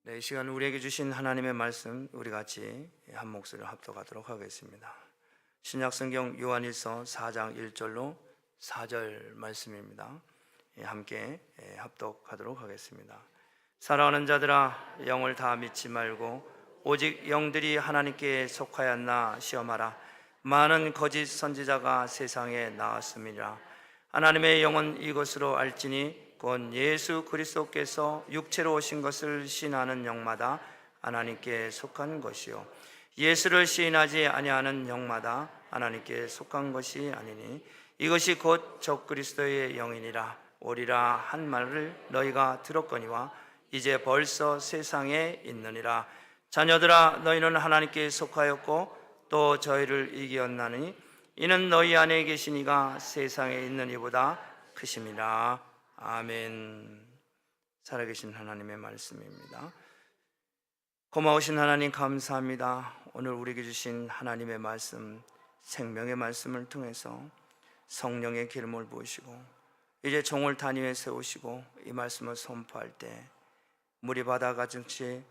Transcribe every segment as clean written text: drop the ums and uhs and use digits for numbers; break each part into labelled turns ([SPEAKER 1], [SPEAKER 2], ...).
[SPEAKER 1] 이 시간 우리에게 주신 하나님의 말씀 우리 같이 한 목소리로 합독하도록 하겠습니다. 신약성경 요한일서 4장 1절로 4절 말씀입니다. 함께 합독하도록 하겠습니다. 사랑하는 자들아, 영을 다 믿지 말고 오직 영들이 하나님께 속하였나 시험하라. 많은 거짓 선지자가 세상에 나왔음이라. 하나님의 영은 이것으로 알지니 곧 예수 그리스도께서 육체로 오신 것을 시인하는 영마다 하나님께 속한 것이요 예수를 시인하지 아니하는 영마다 하나님께 속한 것이 아니니 이것이 곧 적그리스도의 영이니라. 오리라 한 말을 너희가 들었거니와 이제 벌써 세상에 있느니라. 자녀들아, 너희는 하나님께 속하였고 또 저희를 이기었나니 이는 너희 안에 계신 이가 세상에 있는 이보다 크심이라. 아멘. 살아계신 하나님의 말씀입니다. 고마우신 하나님 감사합니다. 오늘 우리에게 주신 하나님의 말씀, 생명의 말씀을 통해서 성령의 기름을 부으시고 이제 종을 단위에 세우시고 이 말씀을 선포할 때 물이 바다같이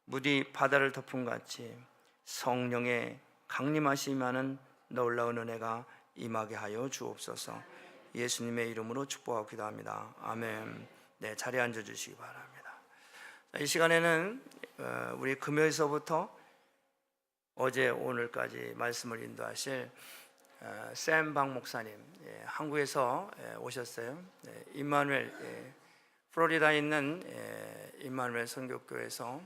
[SPEAKER 1] 물이 바다를 덮은 같이 성령의 강림하심하는 놀라운 은혜가 임하게 하여 주옵소서. 예수님의 이름으로 축복하고 기도합니다. 아멘. 네, 자리에 앉아주시기 바랍니다. 이 시간에는 우리 금요일서부터 어제 오늘까지 말씀을 인도하실 샘 박 목사님, 한국에서 오셨어요. 임마누엘, 플로리다에 있는 임마누엘 선교교회에서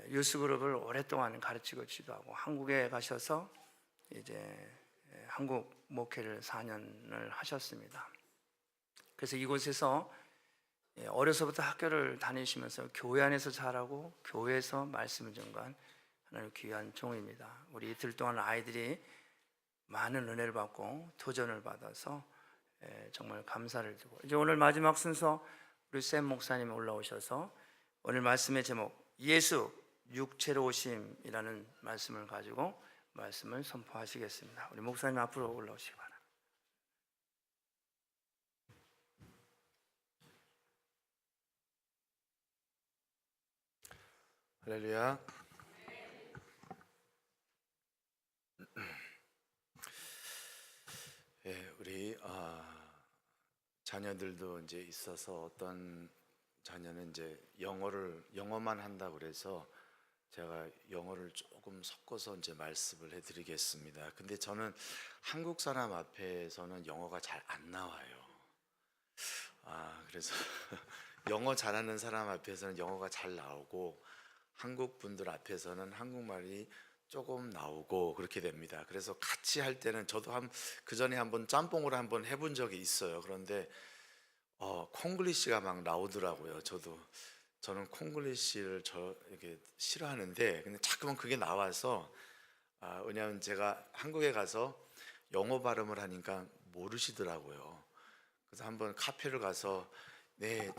[SPEAKER 1] 유스그룹을 오랫동안 가르치고 지도하고 한국에 가셔서 이제 한국 목회를 4년을 하셨습니다. 그래서 이곳에서 어려서부터 학교를 다니시면서 교회 안에서 자라고 교회에서 말씀을 전가한 하나님 귀한 종입니다. 우리 이틀 동안 아이들이 많은 은혜를 받고 도전을 받아서 정말 감사를 드리고, 이제 오늘 마지막 순서 우리 샘 목사님이 올라오셔서 오늘 말씀의 제목 예수 육체로 오심이라는 말씀을 가지고 말씀을 선포하시겠습니다. 우리 목사님 앞으로 올라오시기 바랍니다.
[SPEAKER 2] 할렐루야. 우리 자녀들도 이제 있어서 어떤 자녀는 이제 영어만 한다 그래서 제가 영어를 조금 섞어서 이제 말씀을 해드리겠습니다. 근데 저는 한국 사람 앞에서는 영어가 잘 안 나와요. 그래서 영어 잘하는 사람 앞에서는 영어가 잘 나오고 한국 분들 앞에서는 한국말이 조금 나오고 그렇게 됩니다. 그래서 같이 할 때는 저도 그 전에 한번 짬뽕을 한번 해본 적이 있어요. 그런데 콩글리시가 막 나오더라고요. 저는 콩글리시를 이렇게 싫어하는데 근데 자꾸만 그게 나와서 왜냐하면 제가 한국에 가서 영어 발음을 하니까 모르시더라고요. 그래서 한번 카페를 가서 네,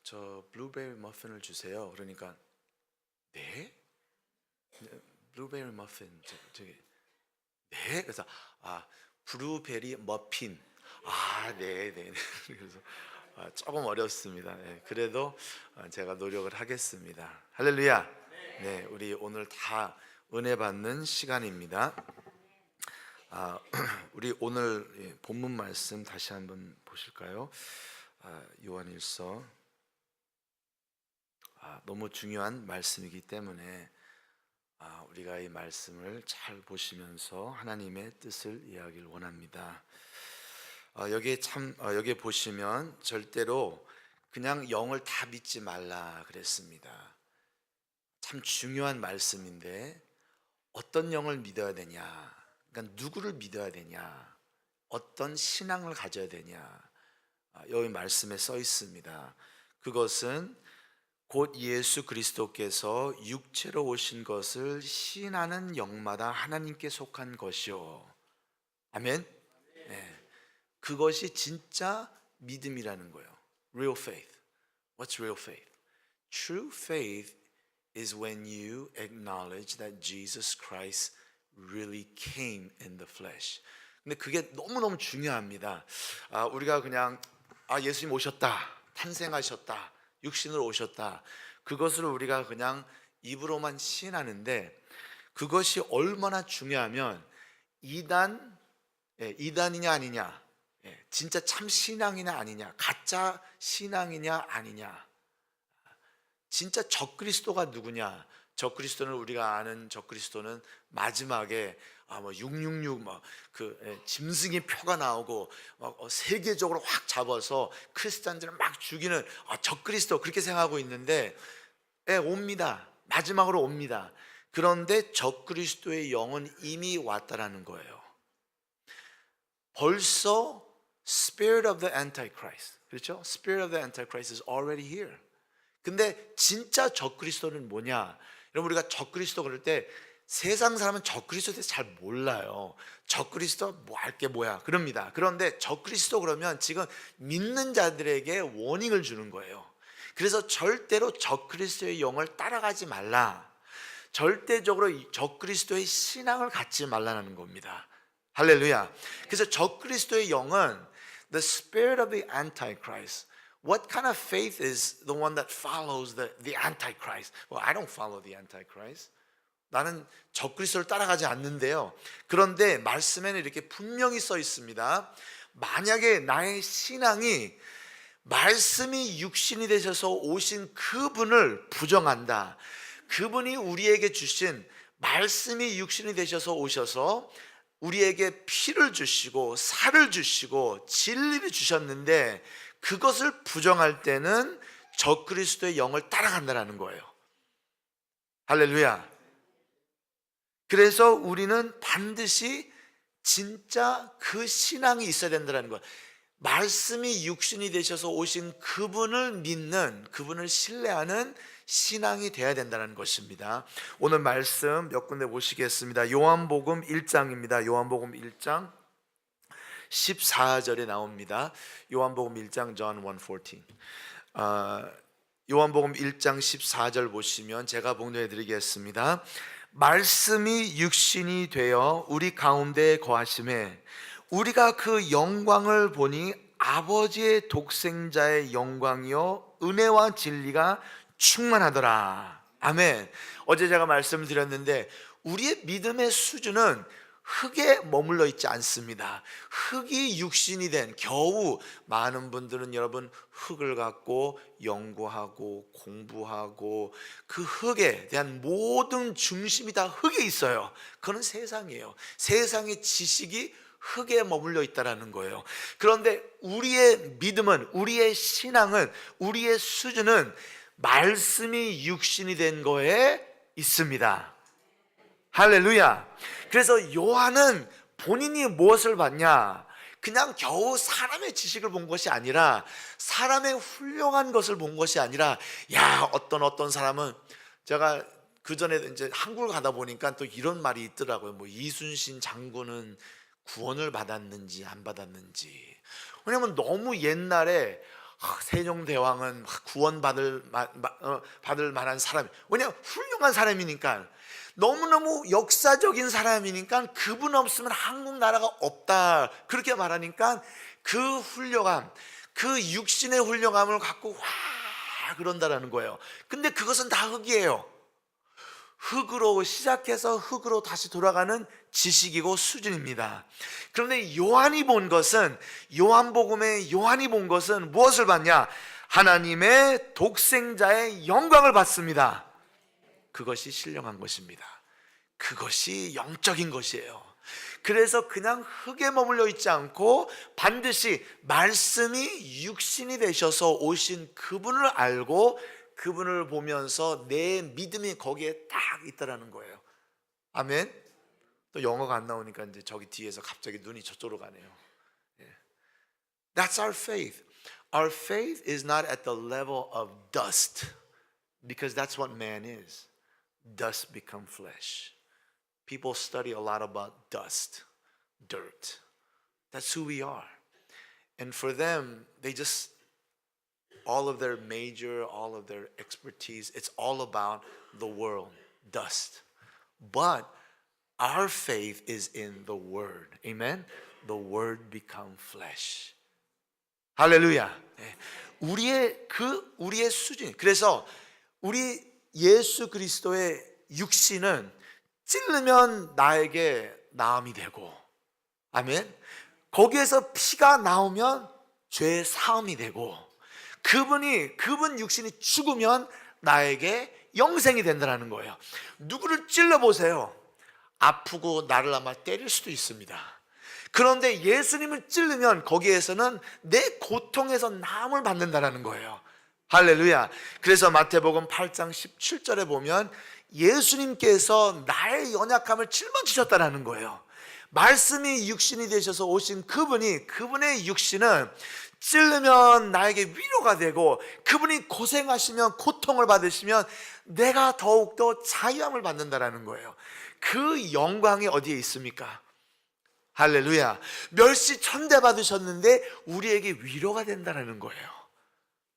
[SPEAKER 2] 저 블루베리 머핀을 주세요. 그러니까 네? 블루베리 머핀 저기 네? 그래서 블루베리 머핀 네. 그래서 조금 어렵습니다. 그래도 제가 노력을 하겠습니다. 할렐루야. 네, 우리 오늘 다 은혜 받는 시간입니다. 우리 오늘 본문 말씀 다시 한번 보실까요? 요한일서 너무 중요한 말씀이기 때문에 우리가 이 말씀을 잘 보시면서 하나님의 뜻을 이해하길 원합니다. 여기에 보시면 절대로 그냥 영을 다 믿지 말라 그랬습니다. 참 중요한 말씀인데 어떤 영을 믿어야 되냐, 그러니까 누구를 믿어야 되냐, 어떤 신앙을 가져야 되냐, 여기 말씀에 써 있습니다. 그것은 곧 예수 그리스도께서 육체로 오신 것을 시인하는 영마다 하나님께 속한 것이요. 아멘. 네. 그것이 진짜 믿음이라는 거예요. Real faith. What's real faith? True faith is when you acknowledge that Jesus Christ really came in the flesh. 근데 그게 너무너무 중요합니다. 우리가 그냥 예수님 오셨다, 탄생하셨다, 육신으로 오셨다, 그것을 우리가 그냥 입으로만 시인하는데 그것이 얼마나 중요하면 이단이냐 아니냐, 진짜 참 신앙이냐 아니냐, 가짜 신앙이냐 아니냐, 진짜 적그리스도가 누구냐. 적그리스도는 우리가 아는 적그리스도는 마지막에 666 짐승의 표가 나오고 세계적으로 확 잡아서 크리스찬들을 막 죽이는 적그리스도 그렇게 생각하고 있는데 옵니다. 마지막으로 옵니다. 그런데 적그리스도의 영은 이미 왔다라는 거예요. 벌써 Spirit of the Antichrist, 그렇죠? Spirit of the Antichrist is already here. 근데 진짜 적그리스도는 뭐냐? 여러분, 우리가 적그리스도 그럴 때 세상 사람은 적그리스도에 대해서 잘 몰라요. 적그리스도 뭐 할 게 뭐야 그럽니다. 그런데 적그리스도 그러면 지금 믿는 자들에게 워닝을 주는 거예요. 그래서 절대로 적그리스도의 영을 따라가지 말라, 절대적으로 적그리스도의 신앙을 갖지 말라는 겁니다. 할렐루야. 그래서 적그리스도의 영은 the spirit of the Antichrist. What kind of faith is the one that follows the Antichrist? Well, I don't follow the Antichrist. 나는 적그리스도를 따라가지 않는데요. 그런데 말씀에는 이렇게 분명히 써 있습니다. 만약에 나의 신앙이 말씀이 육신이 되셔서 오신 그분을 부정한다, 그분이 우리에게 주신 말씀이 육신이 되셔서 오셔서 우리에게 피를 주시고 살을 주시고 진리를 주셨는데 그것을 부정할 때는 적그리스도의 영을 따라간다는 거예요. 할렐루야. 그래서 우리는 반드시 진짜 그 신앙이 있어야 된다는 거예요. 말씀이 육신이 되셔서 오신 그분을 믿는, 그분을 신뢰하는 신앙이 돼야 된다는 것입니다. 오늘 말씀 몇 군데 보시겠습니다. 요한복음 1장입니다. 요한복음 1장 14절에 나옵니다. 요한복음 1장 John 1:14. 요한복음 1장 14절 보시면 제가 봉독해 드리겠습니다. 말씀이 육신이 되어 우리 가운데 거하심에 우리가 그 영광을 보니 아버지의 독생자의 영광이요 은혜와 진리가 충만하더라. 아멘. 어제 제가 말씀드렸는데 우리의 믿음의 수준은 흙에 머물러 있지 않습니다. 흙이 육신이 된, 겨우 많은 분들은 여러분 흙을 갖고 연구하고 공부하고 그 흙에 대한 모든 중심이 다 흙에 있어요. 그건 세상이에요. 세상의 지식이 흙에 머물러 있다라는 거예요. 그런데 우리의 믿음은, 우리의 신앙은, 우리의 수준은 말씀이 육신이 된 거에 있습니다. 할렐루야. 그래서 요한은 본인이 무엇을 봤냐? 그냥 겨우 사람의 지식을 본 것이 아니라, 사람의 훌륭한 것을 본 것이 아니라, 야, 어떤 사람은, 제가 그 전에 이제 한국을 가다 보니까 또 이런 말이 있더라고요. 뭐 이순신 장군은 구원을 받았는지 안 받았는지. 왜냐면 너무 옛날에 세종대왕은 구원받을 만한 사람, 왜냐면 훌륭한 사람이니까, 너무너무 역사적인 사람이니까 그분 없으면 한국 나라가 없다 그렇게 말하니까 그 훌륭함, 그 육신의 훌륭함을 갖고 와 그런다라는 거예요. 근데 그것은 다 흙이에요. 흙으로 시작해서 흙으로 다시 돌아가는 지식이고 수준입니다. 그런데 요한이 본 것은, 요한복음의 요한이 본 것은 무엇을 봤냐? 하나님의 독생자의 영광을 봤습니다. 그것이 신령한 것입니다. 그것이 영적인 것이에요. 그래서 그냥 흙에 머물러 있지 않고 반드시 말씀이 육신이 되셔서 오신 그분을 알고 그분을 보면서 내 믿음이 거기에 딱 있다라는 거예요. 아멘. 또 영어가 안 나오니까 이제 저기 뒤에서 갑자기 눈이 저쪽으로 가네요. That's our faith. Our faith is not at the level of dust, because that's what man is. Dust become flesh. People study a lot about dust, dirt. That's who we are. And for them, they just, all of their major, all of their expertise, it's all about the world, dust. But our faith is in the Word. Amen? The Word become flesh. 할렐루야. 우리의 수준. 그래서 우리 예수 그리스도의 육신은 찔르면 나에게 나음이 되고, 아멘. 거기에서 피가 나오면 죄의 사함이 되고, 그분 육신이 죽으면 나에게 영생이 된다는 거예요. 누구를 찔러보세요. 아프고 나를 아마 때릴 수도 있습니다. 그런데 예수님을 찔르면 거기에서는 내 고통에서 나음을 받는다는 거예요. 할렐루야. 그래서 마태복음 8장 17절에 보면 예수님께서 나의 연약함을 짊어지셨다는 거예요. 말씀이 육신이 되셔서 오신 그분의 육신은 찔르면 나에게 위로가 되고, 그분이 고생하시면 고통을 받으시면 내가 더욱더 자유함을 받는다는 거예요. 그 영광이 어디에 있습니까? 할렐루야. 멸시 천대 받으셨는데 우리에게 위로가 된다는 거예요.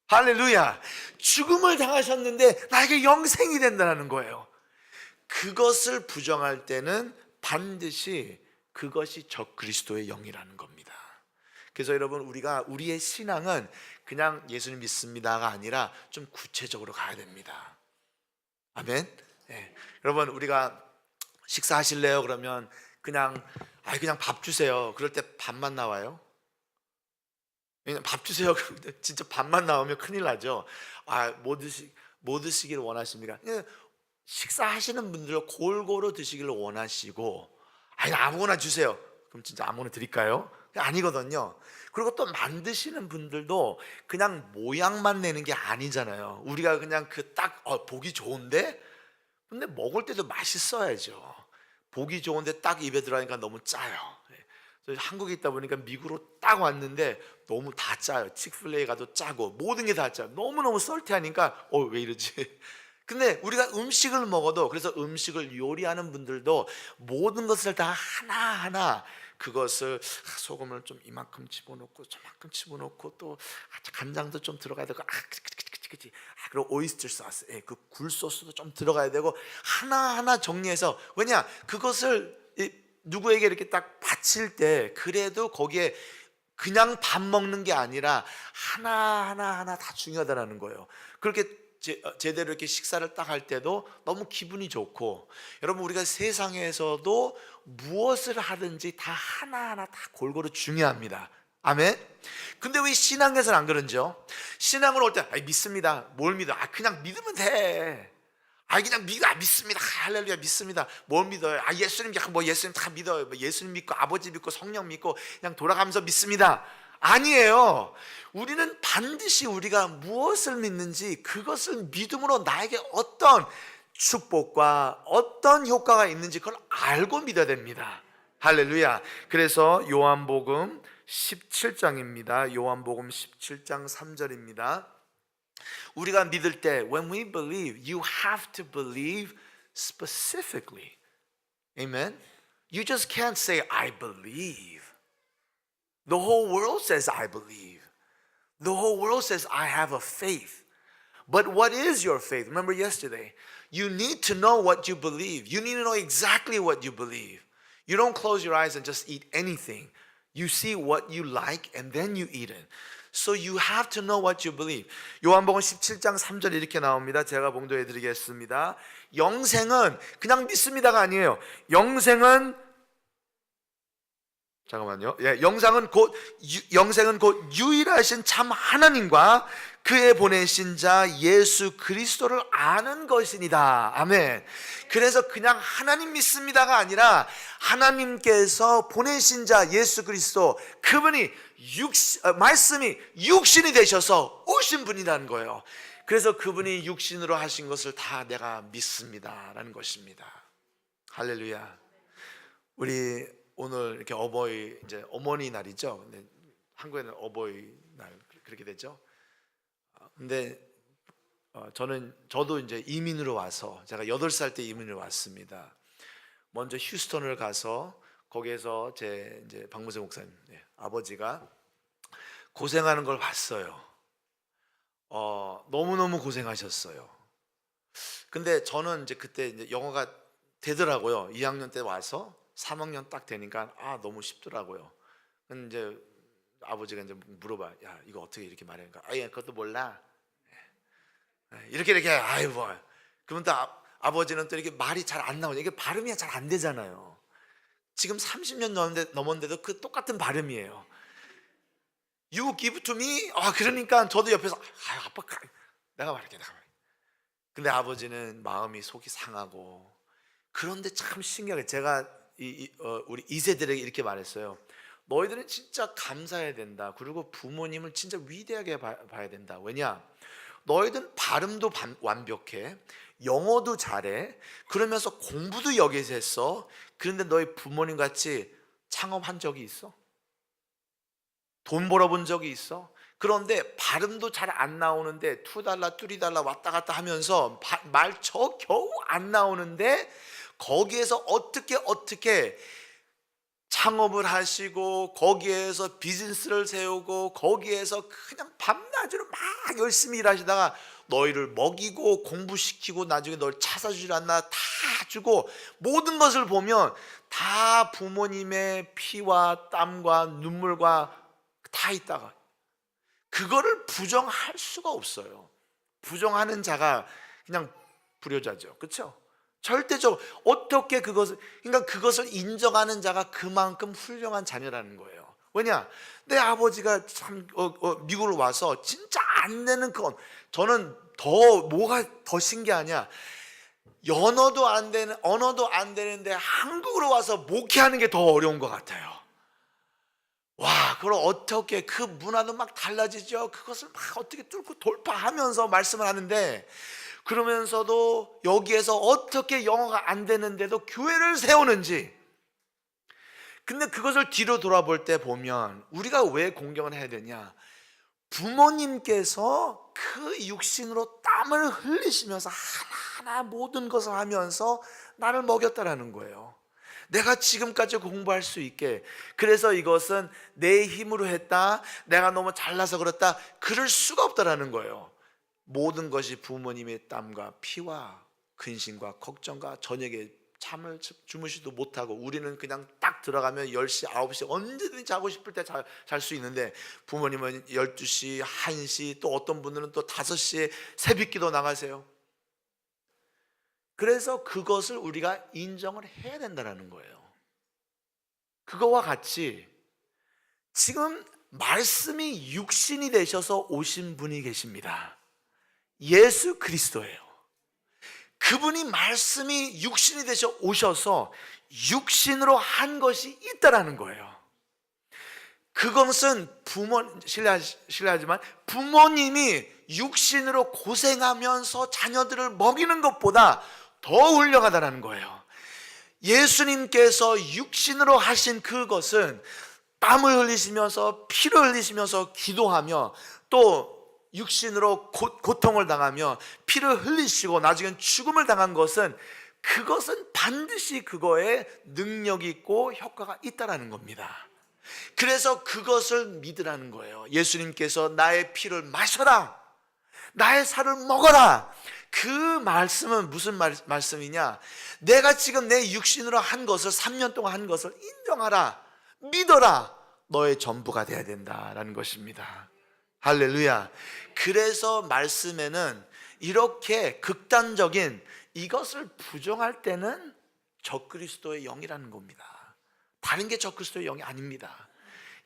[SPEAKER 2] 할렐루야. 죽음을 당하셨는데 나에게 영생이 된다는 거예요. 그것을 부정할 때는 반드시 그것이 적그리스도의 영이라는 겁니다. 그래서 여러분, 우리의 신앙은 그냥 예수님 믿습니다가 아니라 좀 구체적으로 가야 됩니다. 아멘. 네. 여러분, 우리가 식사하실래요? 그러면 그냥 밥 주세요. 그럴 때 밥만 나와요? 밥 주세요. 진짜 밥만 나오면 큰일 나죠. 뭐 드시길 원하십니까? 식사하시는 분들 골고루 드시기를 원하시고, 아무거나 주세요. 그럼 진짜 아무거나 드릴까요? 아니거든요. 그리고 또 만드시는 분들도 그냥 모양만 내는 게 아니잖아요. 우리가 그냥 보기 좋은데, 근데 먹을 때도 맛있어야죠. 보기 좋은데 딱 입에 들어가니까 너무 짜요. 한국에 있다 보니까 미국으로 딱 왔는데 너무 다 짜요. 치크필레에 가도 짜고 모든 게 다 짜요. 너무너무 썰티하니까 왜 이러지? 근데 우리가 음식을 먹어도, 그래서 음식을 요리하는 분들도 모든 것을 다 하나하나 그것을 소금을 좀 이만큼 집어넣고 저만큼 집어넣고 또 간장도 좀 들어가야 되고 그리고 오이스터 소스, 그 굴 소스도 좀 들어가야 되고 하나하나 정리해서, 왜냐? 그것을 누구에게 이렇게 딱 바칠 때 그래도 거기에 그냥 밥 먹는 게 아니라 하나하나 다 중요하다는 거예요. 그렇게 제대로 이렇게 식사를 딱 할 때도 너무 기분이 좋고, 여러분, 우리가 세상에서도 무엇을 하든지 다 하나하나 다 골고루 중요합니다. 아멘. 근데 왜 신앙에서는 안 그런지요? 신앙으로 올 때 믿습니다. 뭘 믿어? 그냥 믿으면 돼. 그냥 믿습니다. 할렐루야, 믿습니다. 뭘 믿어요? 예수님, 예수님 다 믿어요. 예수님 믿고 아버지 믿고 성령 믿고 그냥 돌아가면서 믿습니다. 아니에요. 우리는 반드시 우리가 무엇을 믿는지 그것을 믿음으로 나에게 어떤 축복과 어떤 효과가 있는지 그걸 알고 믿어야 됩니다. 할렐루야. 그래서 요한복음 17장입니다. 요한복음 17장 3절입니다. 우리가 믿을 때, when we believe, you have to believe specifically. Amen. You just can't say I believe. The whole world says I believe. The whole world says I have a faith. But what is your faith? Remember yesterday, you need to know what you believe. You need to know exactly what you believe. You don't close your eyes and just eat anything. You see what you like and then you eat it. So you have to know what you believe. 요한복음 17장 3절 이렇게 나옵니다. 제가 봉독해 드리겠습니다. 영생은 그냥 믿습니다가 아니에요. 영생은 영생은 곧 유일하신 참 하나님과 그의 보내신 자 예수 그리스도를 아는 것이니다. 아멘. 그래서 그냥 하나님 믿습니다가 아니라 하나님께서 보내신 자 예수 그리스도, 그분이 말씀이 육신이 되셔서 오신 분이라는 거예요. 그래서 그분이 육신으로 하신 것을 다 내가 믿습니다라는 것입니다. 할렐루야. 우리 오늘 이렇게 이제 어머니 날이죠. 근데 한국에는 어버이날 그렇게 되죠. 근데 저도 이제 이민으로 와서, 제가 8살 때 이민으로 왔습니다. 먼저 휴스턴을 가서 거기에서 제 이제 박무세 목사님 아버지가 고생하는 걸 봤어요. 너무너무 고생하셨어요. 근데 저는 이제 그때 이제 영어가 되더라고요. 2학년 때 와서 3학년 딱 되니까 너무 쉽더라고요. 근데 이제 아버지가 이제 물어봐, 야 이거 어떻게 이렇게 말하니까, 그것도 몰라. 이렇게 아유 뭐 그러면 또 아버지는 또 이렇게 말이 잘 안 나오죠. 이게 발음이 잘 안 되잖아요. 지금 30년 넘었는데도 그 똑같은 발음이에요. You give to me. 그러니까 저도 옆에서 아빠 내가 말할게. 근데 아버지는 마음이 속이 상하고. 그런데 참 신기하게 제가 우리 2세들에게 이렇게 말했어요. 너희들은 진짜 감사해야 된다. 그리고 부모님을 진짜 위대하게 봐야 된다. 왜냐? 너희들은 발음도 완벽해, 영어도 잘해, 그러면서 공부도 여기서 했어. 그런데 너희 부모님 같이 창업한 적이 있어? 돈 벌어본 적이 있어? 그런데 발음도 잘 안 나오는데 투달라 뚜리달라 왔다 갔다 하면서 말 저 겨우 안 나오는데 거기에서 어떻게 창업을 하시고 거기에서 비즈니스를 세우고 거기에서 그냥 밤낮으로 막 열심히 일하시다가 너희를 먹이고 공부시키고 나중에 널 차 사주질 않나 다 주고 모든 것을 보면 다 부모님의 피와 땀과 눈물과 다 있다가 그거를 부정할 수가 없어요. 부정하는 자가 그냥 불효자죠. 그렇죠? 절대적으로 어떻게 그러니까 그것을 인정하는 자가 그만큼 훌륭한 자녀라는 거예요. 왜냐? 내 아버지가 참 미국을 와서 진짜 안 되는 건 저는 뭐가 더 신기하냐? 언어도 안 되는데 한국으로 와서 목회하는 게 더 어려운 것 같아요. 와, 그걸 어떻게 그 문화도 막 달라지죠. 그것을 막 어떻게 뚫고 돌파하면서 말씀을 하는데 그러면서도 여기에서 어떻게 영어가 안 되는데도 교회를 세우는지. 근데 그것을 뒤로 돌아볼 때 보면 우리가 왜 공경을 해야 되냐? 부모님께서 그 육신으로 땀을 흘리시면서 하나하나 모든 것을 하면서 나를 먹였다라는 거예요. 내가 지금까지 공부할 수 있게. 그래서 이것은 내 힘으로 했다, 내가 너무 잘나서 그렇다, 그럴 수가 없다라는 거예요. 모든 것이 부모님의 땀과 피와 근심과 걱정과 저녁에 잠을 주무시도 못하고 우리는 그냥 딱 들어가면 10시, 9시 언제든지 자고 싶을 때 잘 수 있는데 부모님은 12시, 1시 또 어떤 분들은 또 5시에 새벽기도 나가세요. 그래서 그것을 우리가 인정을 해야 된다는 거예요. 그거와 같이 지금 말씀이 육신이 되셔서 오신 분이 계십니다. 예수 그리스도예요. 그분이 말씀이 육신이 되셔 오셔서 육신으로 한 것이 있다라는 거예요. 그것은 실례하지만 부모님이 육신으로 고생하면서 자녀들을 먹이는 것보다 더 훌륭하다는 거예요. 예수님께서 육신으로 하신 그것은 땀을 흘리시면서 피를 흘리시면서 기도하며 또 육신으로 고통을 당하며 피를 흘리시고 나중엔 죽음을 당한 것은 그것은 반드시 그거에 능력이 있고 효과가 있다라는 겁니다. 그래서 그것을 믿으라는 거예요. 예수님께서 나의 피를 마셔라, 나의 살을 먹어라. 그 말씀은 무슨 말씀이냐? 내가 지금 내 육신으로 한 것을 3년 동안 한 것을 인정하라, 믿어라, 너의 전부가 돼야 된다라는 것입니다. 할렐루야. 그래서 말씀에는 이렇게 극단적인 이것을 부정할 때는 적그리스도의 영이라는 겁니다. 다른 게 적그리스도의 영이 아닙니다.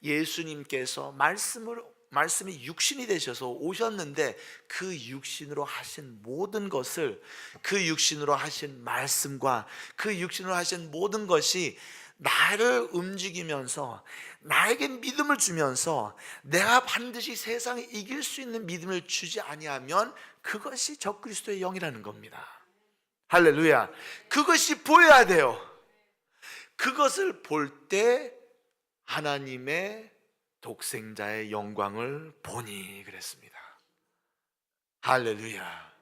[SPEAKER 2] 예수님께서 말씀이 육신이 되셔서 오셨는데 그 육신으로 하신 모든 것을, 그 육신으로 하신 말씀과 그 육신으로 하신 모든 것이 나를 움직이면서 나에게 믿음을 주면서 내가 반드시 세상에 이길 수 있는 믿음을 주지 아니하면 그것이 적그리스도의 영이라는 겁니다. 할렐루야. 그것이 보여야 돼요. 그것을 볼 때 하나님의 독생자의 영광을 보니 그랬습니다. 할렐루야.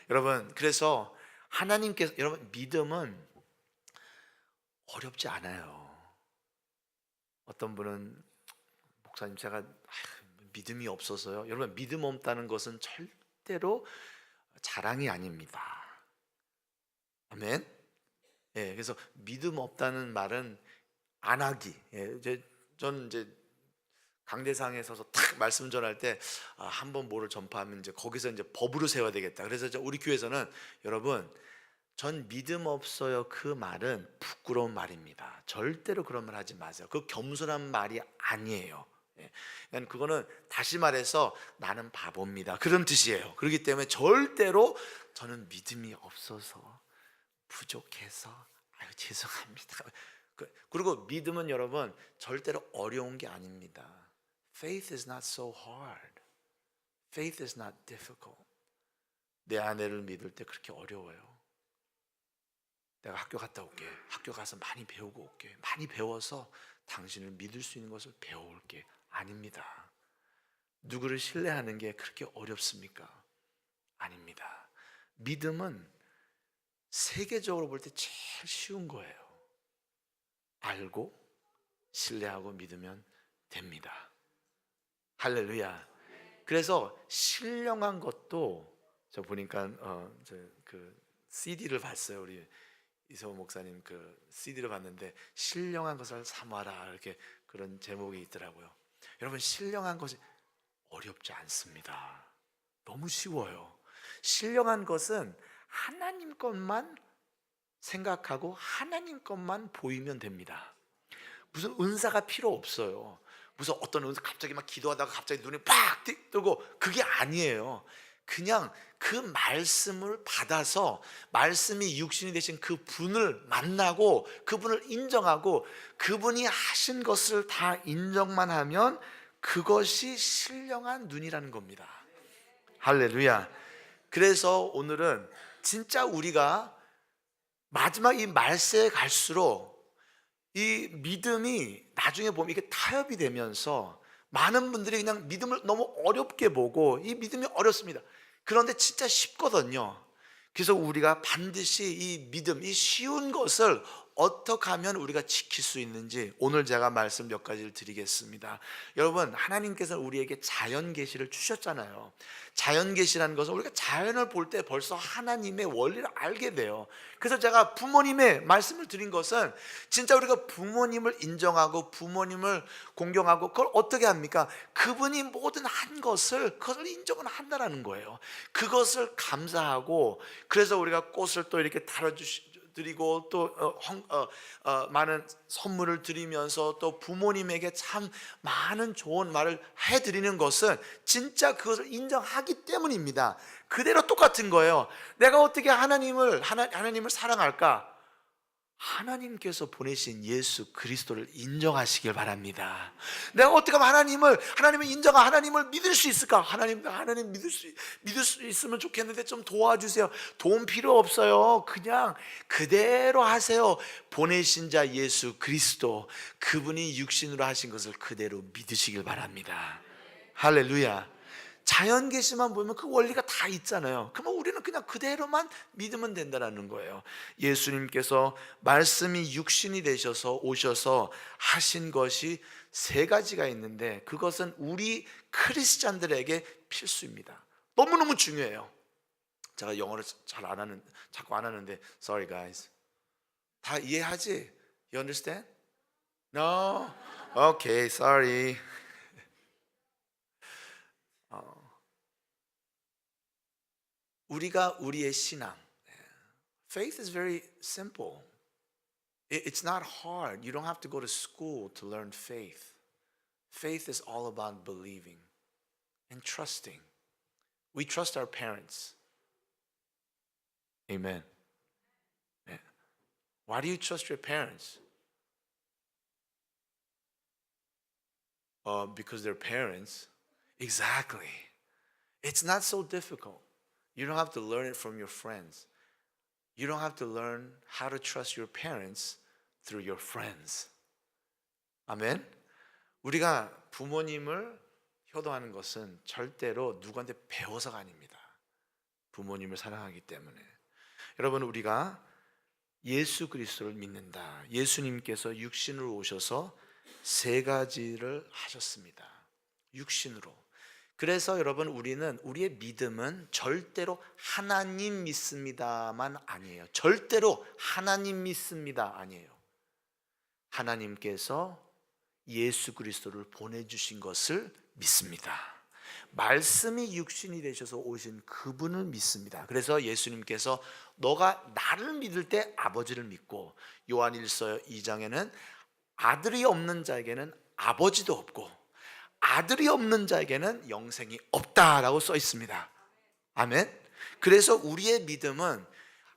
[SPEAKER 2] 여러분, 그래서 하나님께서, 여러분, 믿음은 어렵지 않아요. 어떤 분은 목사님 제가 믿음이 없어서요. 여러분, 믿음 없다는 것은 절대로 자랑이 아닙니다. 아멘. 예, 그래서 믿음 없다는 말은 안 하기. 예, 저는 이제 강대상에 서서 탁 말씀 전할 때 한번 뭐를 전파하면 이제 거기서 이제 법으로 세워야 되겠다. 그래서 우리 교회에서는 여러분, 전 믿음 없어요 그 말은 부끄러운 말입니다. 절대로 그런 말 하지 마세요. 그 겸손한 말이 아니에요. 그러니까 그거는 다시 말해서 나는 바보입니다 그런 뜻이에요. 그렇기 때문에 절대로 저는 믿음이 없어서 부족해서 죄송합니다. 그리고 믿음은 여러분 절대로 어려운 게 아닙니다. Faith is not so hard. Faith is not difficult. 내 아내를 믿을 때 그렇게 어려워요. 내가 학교 갔다 올게. 학교 가서 많이 배우고 올게. 많이 배워서 당신을 믿을 수 있는 것을 배워올게. 아닙니다. 누구를 신뢰하는 게 그렇게 어렵습니까? 아닙니다. 믿음은 세계적으로 볼 때 제일 쉬운 거예요. 알고 신뢰하고 믿으면 됩니다. 할렐루야. 그래서 신령한 것도 저 보니까 그 CD를 봤어요. 우리 이서호 목사님 그 CD를 봤는데 신령한 것을 삼아라 이렇게 그런 제목이 있더라고요. 여러분, 신령한 것이 어렵지 않습니다. 너무 쉬워요. 신령한 것은 하나님 것만 생각하고 하나님 것만 보이면 됩니다. 무슨 은사가 필요 없어요. 무슨 어떤 은사 갑자기 막 기도하다가 갑자기 눈이 팍 뜨고 그게 아니에요. 그냥 그 말씀을 받아서 말씀이 육신이 되신 그 분을 만나고 그분을 인정하고 그분이 하신 것을 다 인정만 하면 그것이 신령한 눈이라는 겁니다. 할렐루야. 그래서 오늘은 진짜 우리가 마지막 이 말세에 갈수록 이 믿음이 나중에 보면 이게 타협이 되면서 많은 분들이 그냥 믿음을 너무 어렵게 보고 이 믿음이 어렵습니다. 그런데 진짜 쉽거든요. 그래서 우리가 반드시 이 믿음, 이 쉬운 것을 어떻게 하면 우리가 지킬 수 있는지 오늘 제가 말씀 몇 가지를 드리겠습니다. 여러분, 하나님께서 우리에게 자연 계시를 주셨잖아요. 자연 계시라는 것은 우리가 자연을 볼 때 벌써 하나님의 원리를 알게 돼요. 그래서 제가 부모님의 말씀을 드린 것은 진짜 우리가 부모님을 인정하고 부모님을 공경하고 그걸 어떻게 합니까? 그분이 모든 한 것을 그것을 인정을 한다라는 거예요. 그것을 감사하고 그래서 우리가 꽃을 또 이렇게 드리고 또 많은 선물을 드리면서 또 부모님에게 참 많은 좋은 말을 해드리는 것은 진짜 그것을 인정하기 때문입니다. 그대로 똑같은 거예요. 내가 어떻게 하나님을 사랑할까? 하나님께서 보내신 예수 그리스도를 인정하시길 바랍니다. 내가 어떻게 하면 하나님을 인정한 하나님을 믿을 수 있을까? 하나님 믿을 수 있으면 좋겠는데 좀 도와주세요. 도움 필요 없어요. 그냥 그대로 하세요. 보내신 자 예수 그리스도, 그분이 육신으로 하신 것을 그대로 믿으시길 바랍니다. 할렐루야. 자연 계시만 보면 그 원리가 다 있잖아요. 그러면 우리는 그냥 그대로만 믿으면 된다는 거예요. 예수님께서 말씀이 육신이 되셔서 오셔서 하신 것이 세 가지가 있는데 그것은 우리 크리스찬들에게 필수입니다. 너무너무 중요해요. 제가 영어를 자꾸 안 하는데 sorry guys. 다 이해하지? You understand? No? Okay, sorry. 우리의 신앙, faith is very simple. It's not hard. You don't have to go to school to learn faith. Faith is all about believing and trusting. We trust our parents. Amen. Why do you trust your parents? Because they're parents. Exactly. It's not so difficult. You don't have to learn it from your friends. You don't have to learn how to trust your parents through your friends. 아멘. 우리가 부모님을 효도하는 것은 절대로 누구한테 배워서가 아닙니다. 부모님을 사랑하기 때문에. 여러분, 우리가 예수 그리스도를 믿는다. 예수님께서 육신으로 오셔서 세 가지를 하셨습니다. 육신으로. 그래서 여러분, 우리의 믿음은 절대로 하나님 믿습니다만 아니에요. 절대로 하나님 믿습니다 아니에요. 하나님께서 예수 그리스도를 보내주신 것을 믿습니다. 말씀이 육신이 되셔서 오신 그분을 믿습니다. 그래서 예수님께서 너가 나를 믿을 때 아버지를 믿고, 요한일서 2장에는 아들이 없는 자에게는 아버지도 없고 아들이 없는 자에게는 영생이 없다라고 써 있습니다. 아멘. 그래서 우리의 믿음은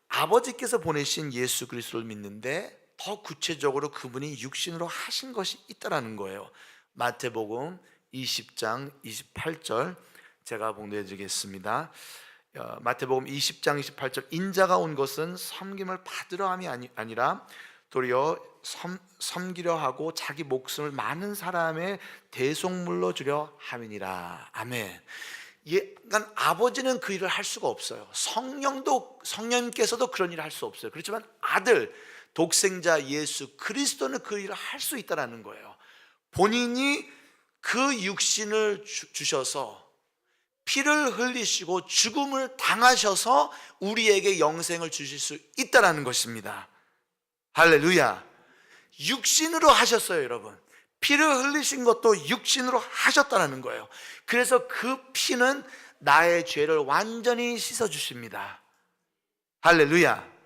[SPEAKER 2] 아버지께서 보내신 예수 그리스도를 믿는데 더 구체적으로 그분이 육신으로 하신 것이 있다라는 거예요. 마태복음 20장 28절 제가 봉독해 드리겠습니다. 마태복음 20장 28절, 인자가 온 것은 섬김을 받으려 함이 아니라 도리어 섬기려 하고 자기 목숨을 많은 사람의 대속물로 주려 함이니라. 아멘. 그러니까 아버지는 그 일을 할 수가 없어요. 성령님께서도 그런 일을 할 수 없어요. 그렇지만 아들, 독생자 예수 그리스도는 그 일을 할 수 있다는 거예요. 본인이 그 육신을 주셔서 피를 흘리시고 죽음을 당하셔서 우리에게 영생을 주실 수 있다는 것입니다. 할렐루야. 육신으로 하셨어요, 여러분. 피를 흘리신 것도 육신으로 하셨다는 거예요. 그래서 그 피는 나의 죄를 완전히 씻어주십니다. 할렐루야.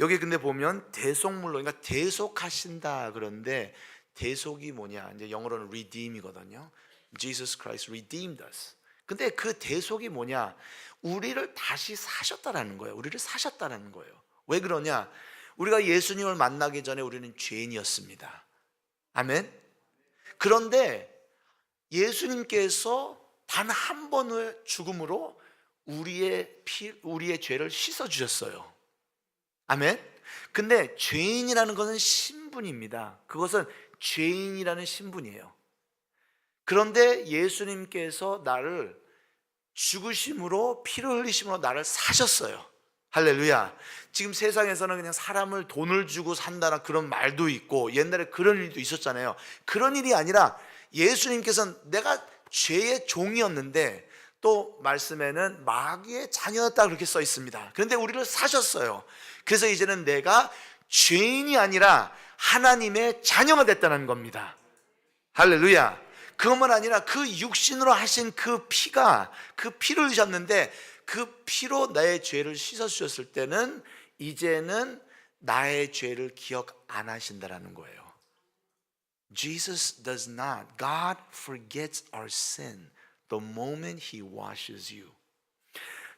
[SPEAKER 2] 여기 근데 보면 대속물로, 그러니까 대속하신다 그런데 대속이 뭐냐? 이제 영어로는 redeem이거든요. Jesus Christ redeemed us. 근데 그 대속이 뭐냐? 우리를 다시 사셨다라는 거예요. 우리를 사셨다라는 거예요. 왜 그러냐? 우리가 예수님을 만나기 전에 우리는 죄인이었습니다. 아멘. 그런데 예수님께서 단 한 번의 죽음으로 우리의 죄를 씻어 주셨어요. 아멘. 근데 죄인이라는 것은 신분입니다. 그것은 죄인이라는 신분이에요. 그런데 예수님께서 나를 죽으심으로, 피를 흘리심으로 나를 사셨어요. 할렐루야. 지금 세상에서는 그냥 사람을 돈을 주고 산다는 그런 말도 있고 옛날에 그런 일도 있었잖아요. 그런 일이 아니라 예수님께서는 내가 죄의 종이었는데 또 말씀에는 마귀의 자녀였다 그렇게 써 있습니다. 그런데 우리를 사셨어요. 그래서 이제는 내가 죄인이 아니라 하나님의 자녀가 됐다는 겁니다. 할렐루야. 그것만 아니라 그 육신으로 하신 그 피를 흘리셨는데 그 피로 나의 죄를 씻어주셨을 때는 이제는 나의 죄를 기억 안 하신다라는 거예요. Jesus does not, God forgets our sin the moment He washes you.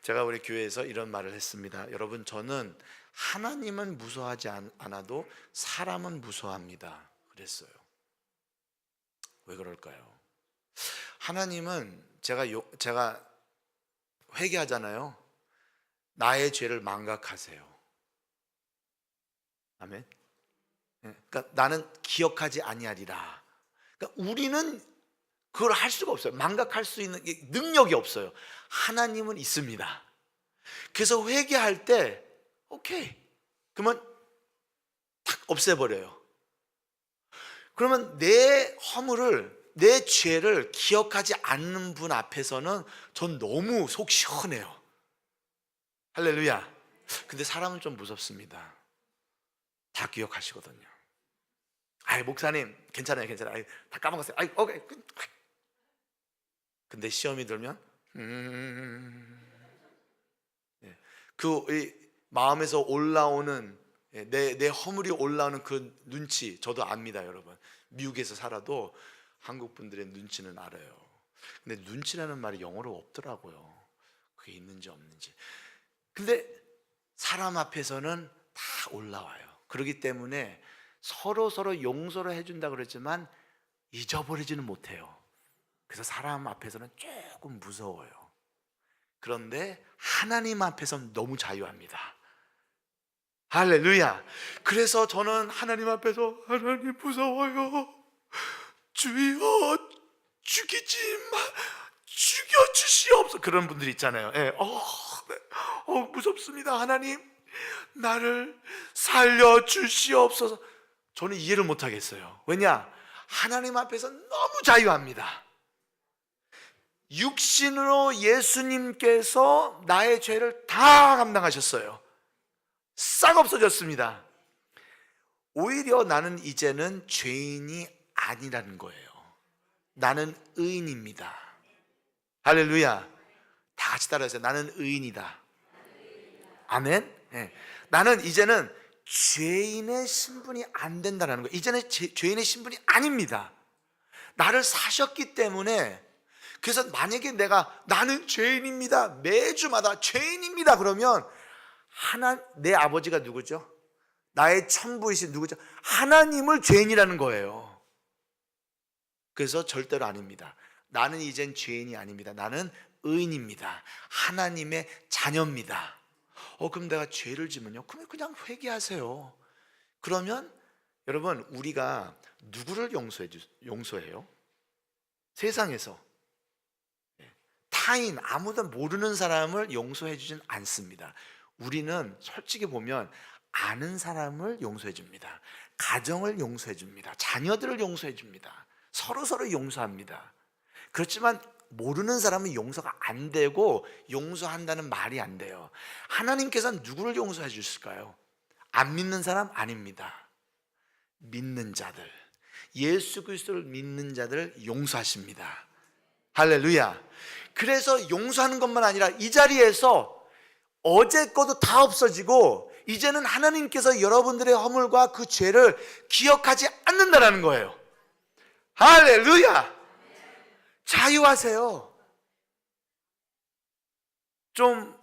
[SPEAKER 2] 제가 우리 교회에서 이런 말을 했습니다. 여러분, 저는 하나님은 무서워하지 않아도 사람은 무서워합니다. 그랬어요. 왜 그럴까요? 하나님은 제가 회개하잖아요. 나의 죄를 망각하세요. 아멘. 그러니까 나는 기억하지 아니하리라. 그러니까 우리는 그걸 할 수가 없어요. 망각할 수 있는 능력이 없어요. 하나님은 있습니다. 그래서 회개할 때 오케이, 그러면 탁 없애버려요. 그러면 내 허물을, 내 죄를 기억하지 않는 분 앞에서는 전 너무 속 시원해요. 할렐루야. 근데 사람은 좀 무섭습니다. 다 기억하시거든요. 목사님 괜찮아요. 다 까먹었어요. 오케이. 근데 시험이 들면 그 마음에서 올라오는 내 허물이 올라오는 그 눈치 저도 압니다, 여러분. 미국에서 살아도 한국 분들의 눈치는 알아요. 근데 눈치라는 말이 영어로 없더라고요. 그게 있는지 없는지. 근데 사람 앞에서는 다 올라와요. 그렇기 때문에 서로 용서를 해준다 그러지만 잊어버리지는 못해요. 그래서 사람 앞에서는 조금 무서워요. 그런데 하나님 앞에서는 너무 자유합니다. 할렐루야. 그래서 저는 하나님 앞에서 하나님 무서워요. 주여 죽여주시옵소서. 그런 분들 있잖아요. 무섭습니다. 하나님 나를 살려주시옵소서. 저는 이해를 못하겠어요. 왜냐? 하나님 앞에서 너무 자유합니다. 육신으로 예수님께서 나의 죄를 다 감당하셨어요. 싹 없어졌습니다. 오히려 나는 이제는 죄인이 아니라는 거예요. 나는 의인입니다. 할렐루야. 다 같이 따라하세요. 나는 의인이다. 아멘. 네. 나는 이제는 죄인의 신분이 안 된다는 거예요. 이제는 죄인의 신분이 아닙니다. 나를 사셨기 때문에. 그래서 만약에 나는 죄인입니다, 매주마다 죄인입니다, 그러면 내 아버지가 누구죠? 나의 천부이신 누구죠? 하나님을 죄인이라는 거예요. 그래서 절대로 아닙니다. 나는 이젠 죄인이 아닙니다. 나는 의인입니다. 하나님의 자녀입니다. 그럼 내가 죄를 지면요? 그러면 그냥 회개하세요. 그러면 여러분, 우리가 누구를 용서해요? 세상에서 타인, 아무도 모르는 사람을 용서해 주진 않습니다. 우리는 솔직히 보면 아는 사람을 용서해 줍니다. 가정을 용서해 줍니다. 자녀들을 용서해 줍니다. 서로 용서합니다. 그렇지만 모르는 사람은 용서가 안 되고 용서한다는 말이 안 돼요. 하나님께서는 누구를 용서해 주실까요? 안 믿는 사람 아닙니다. 믿는 자들, 예수 그리스도를 믿는 자들을 용서하십니다. 할렐루야. 그래서 용서하는 것만 아니라 이 자리에서 어제 거도 다 없어지고 이제는 하나님께서 여러분들의 허물과 그 죄를 기억하지 않는다라는 거예요. 할렐루야. 자유하세요. 좀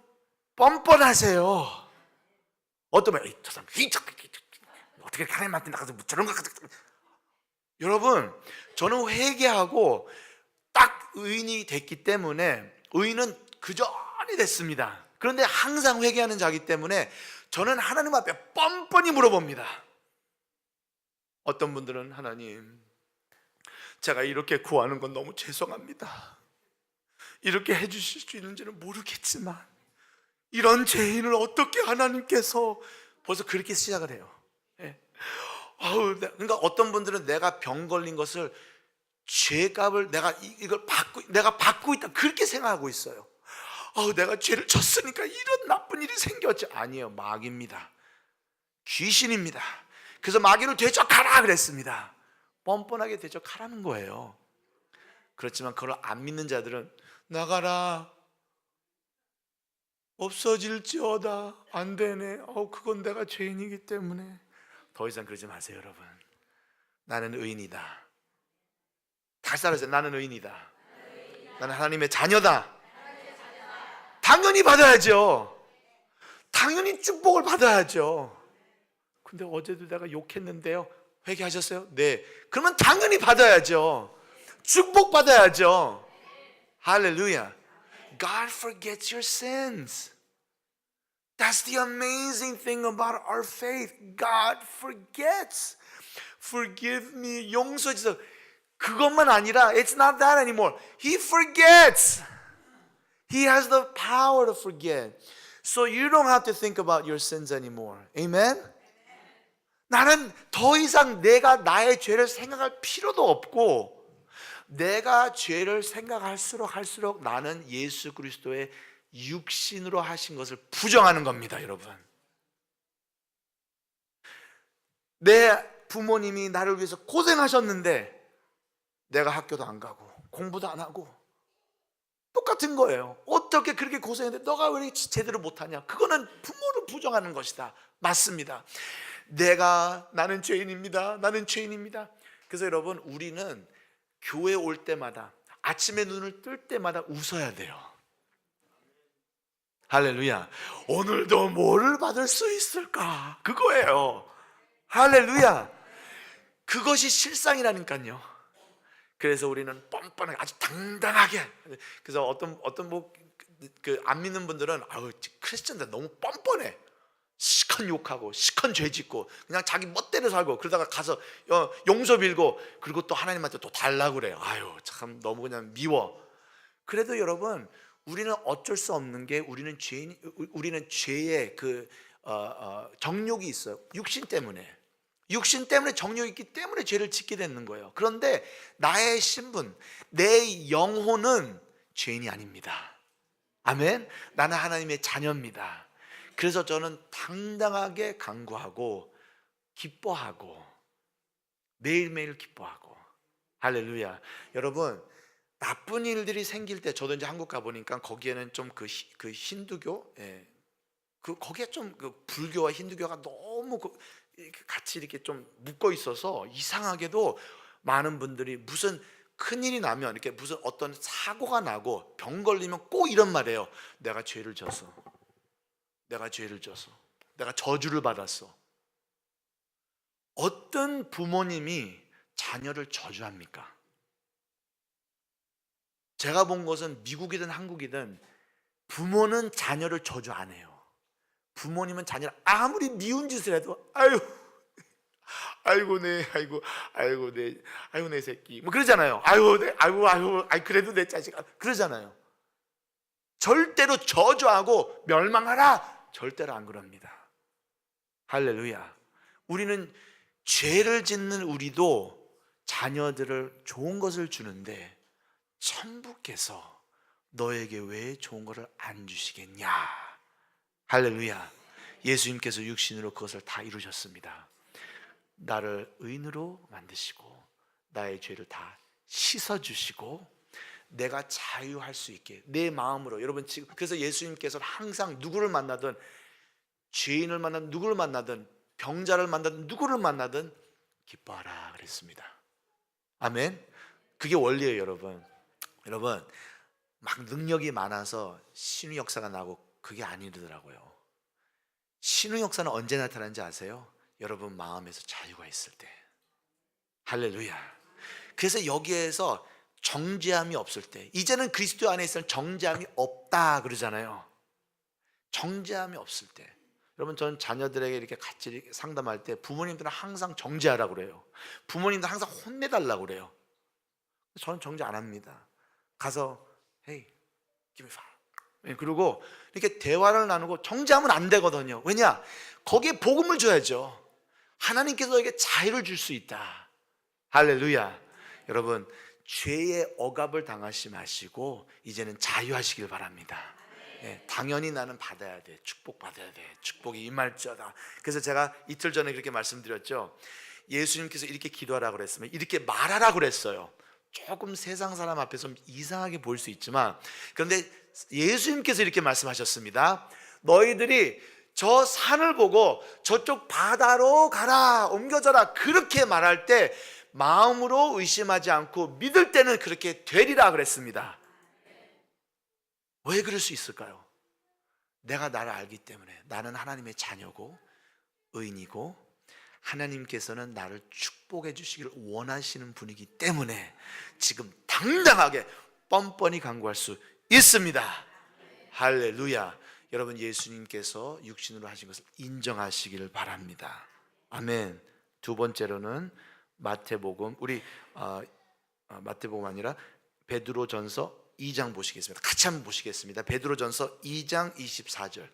[SPEAKER 2] 뻔뻔하세요. 어떤 분, 저 사람 어떻게 하나님한테 나가서 저런 거. 여러분, 저는 회개하고 딱 의인이 됐기 때문에, 의인은 그전이 됐습니다. 그런데 항상 회개하는 자이기 때문에 저는 하나님 앞에 뻔뻔히 물어봅니다. 어떤 분들은, 하나님, 제가 이렇게 구하는 건 너무 죄송합니다. 이렇게 해주실 수 있는지는 모르겠지만 이런 죄인을 어떻게 하나님께서, 벌써 그렇게 시작을 해요. 예. 그러니까 어떤 분들은 내가 병 걸린 것을, 죄값을 이걸 받고 있다, 그렇게 생각하고 있어요. 내가 죄를 졌으니까 이런 나쁜 일이 생겼지. 아니에요. 마귀입니다. 귀신입니다. 그래서 마귀를 대적하라 그랬습니다. 뻔뻔하게 대적하라는 거예요. 그렇지만 그걸 안 믿는 자들은 나가라, 없어질지어다, 안 되네, 그건 내가 죄인이기 때문에. 더 이상 그러지 마세요, 여러분. 나는 의인이다. 다시 따라하세요. 나는 의인이다. 나는 하나님의 자녀다. 당연히 받아야죠. 당연히 축복을 받아야죠. 근데 어제도 내가 욕했는데요, 회개하셨어요? 네. 그러면 당연히 받아야죠. 축복 받아야죠. 할렐루야. God forgets your sins. That's the amazing thing about our faith. God forgets. Forgive me. 용서해 주세요. 그것만 아니라 it's not that anymore. He forgets. He has the power to forget. So you don't have to think about your sins anymore. Amen? 나는 더 이상 내가 나의 죄를 생각할 필요도 없고, 내가 죄를 생각할수록 나는 예수 그리스도의 육신으로 하신 것을 부정하는 겁니다, 여러분. 내 부모님이 나를 위해서 고생하셨는데 내가 학교도 안 가고 공부도 안 하고 똑같은 거예요. 어떻게 그렇게 고생했는데 너가 왜 이렇게 제대로 못하냐? 그거는 부모를 부정하는 것이다. 맞습니다. 나는 죄인입니다. 나는 죄인입니다. 그래서 여러분, 우리는 교회 올 때마다, 아침에 눈을 뜰 때마다 웃어야 돼요. 할렐루야. 오늘도 뭐를 받을 수 있을까? 그거예요. 할렐루야. 그것이 실상이라니까요. 그래서 우리는 뻔뻔하게, 아주 당당하게. 그래서 어떤 안 믿는 분들은 크리스천들 너무 뻔뻔해. 시컨 욕하고 시컨 죄 짓고 그냥 자기 멋대로 살고, 그러다가 가서 용서 빌고, 그리고 또 하나님한테 또 달라고 그래요. 참 너무 그냥 미워. 그래도 여러분, 우리는 어쩔 수 없는 게, 우리는 죄의 정욕이 있어요. 육신 때문에 정욕이 있기 때문에 죄를 짓게 되는 거예요. 그런데 나의 신분, 내 영혼은 죄인이 아닙니다. 아멘. 나는 하나님의 자녀입니다. 그래서 저는 당당하게 간구하고 기뻐하고 매일매일 기뻐하고 할렐루야. 여러분, 나쁜 일들이 생길 때 저도 이제 한국 가 보니까 거기에는 좀 그 힌두교, 거기에 좀 그 불교와 힌두교가 너무 이렇게 같이 이렇게 좀 묶어 있어서 이상하게도 많은 분들이 무슨 큰일이 나면 이렇게 무슨 어떤 사고가 나고 병 걸리면 꼭 이런 말이에요. 내가 죄를 졌어. 내가 죄를 졌어. 내가 저주를 받았어. 어떤 부모님이 자녀를 저주합니까? 제가 본 것은 미국이든 한국이든 부모는 자녀를 저주 안 해요. 부모님은 자녀를 아무리 미운 짓을 해도 아이고 내 아이고 내 새끼 뭐 그러잖아요. 아이고 그래도 내 자식 그러잖아요. 절대로 저주하고 멸망하라 절대로 안 그럽니다. 할렐루야. 우리는 죄를 짓는 우리도 자녀들을 좋은 것을 주는데 천부께서 너에게 왜 좋은 것을 안 주시겠냐. 할렐루야. 예수님께서 육신으로 그것을 다 이루셨습니다. 나를 의인으로 만드시고 나의 죄를 다 씻어주시고 내가 자유할 수 있게 내 마음으로. 여러분 지금 그래서 예수님께서는 항상 누구를 만나든, 죄인을 만나든 누구를 만나든, 병자를 만나든 누구를 만나든 기뻐하라 그랬습니다. 아멘. 그게 원리예요. 여러분 막 능력이 많아서 신의 역사가 나고 그게 아니더라고요. 신의 역사는 언제 나타나는지 아세요? 여러분 마음에서 자유가 있을 때. 할렐루야. 그래서 여기에서 정죄함이 없을 때, 이제는 그리스도 안에 있으면 정죄함이 없다 그러잖아요. 정죄함이 없을 때. 여러분 저는 자녀들에게 이렇게 같이 상담할 때 부모님들은 항상 정죄하라고 그래요. 부모님들 항상 혼내달라고 그래요. 저는 정죄 안 합니다. 가서 Hey, give me fire. 그리고 이렇게 대화를 나누고 정죄하면 안 되거든요. 왜냐? 거기에 복음을 줘야죠. 하나님께서 너에게 자유를 줄 수 있다. 할렐루야. 여러분 죄의 억압을 당하지 마시고 이제는 자유하시길 바랍니다. 당연히 나는 받아야 돼. 축복받아야 돼. 축복이 임할지어다. 그래서 제가 이틀 전에 그렇게 말씀드렸죠. 예수님께서 이렇게 기도하라고 그랬으면 이렇게 말하라고 그랬어요. 조금 세상 사람 앞에서 이상하게 보일 수 있지만, 그런데 예수님께서 이렇게 말씀하셨습니다. 너희들이 저 산을 보고 저쪽 바다로 가라, 옮겨져라 그렇게 말할 때 마음으로 의심하지 않고 믿을 때는 그렇게 되리라 그랬습니다. 왜 그럴 수 있을까요? 내가 나를 알기 때문에. 나는 하나님의 자녀고 의인이고 하나님께서는 나를 축복해 주시기를 원하시는 분이기 때문에 지금 당당하게 뻔뻔히 간구할 수 있습니다. 할렐루야. 여러분 예수님께서 육신으로 하신 것을 인정하시기를 바랍니다. 아멘. 두 번째로는 마태복음, 우리 마태복음 아니라 베드로전서 2장 보시겠습니다. 같이 한번 보시겠습니다. 베드로전서 2장 24절.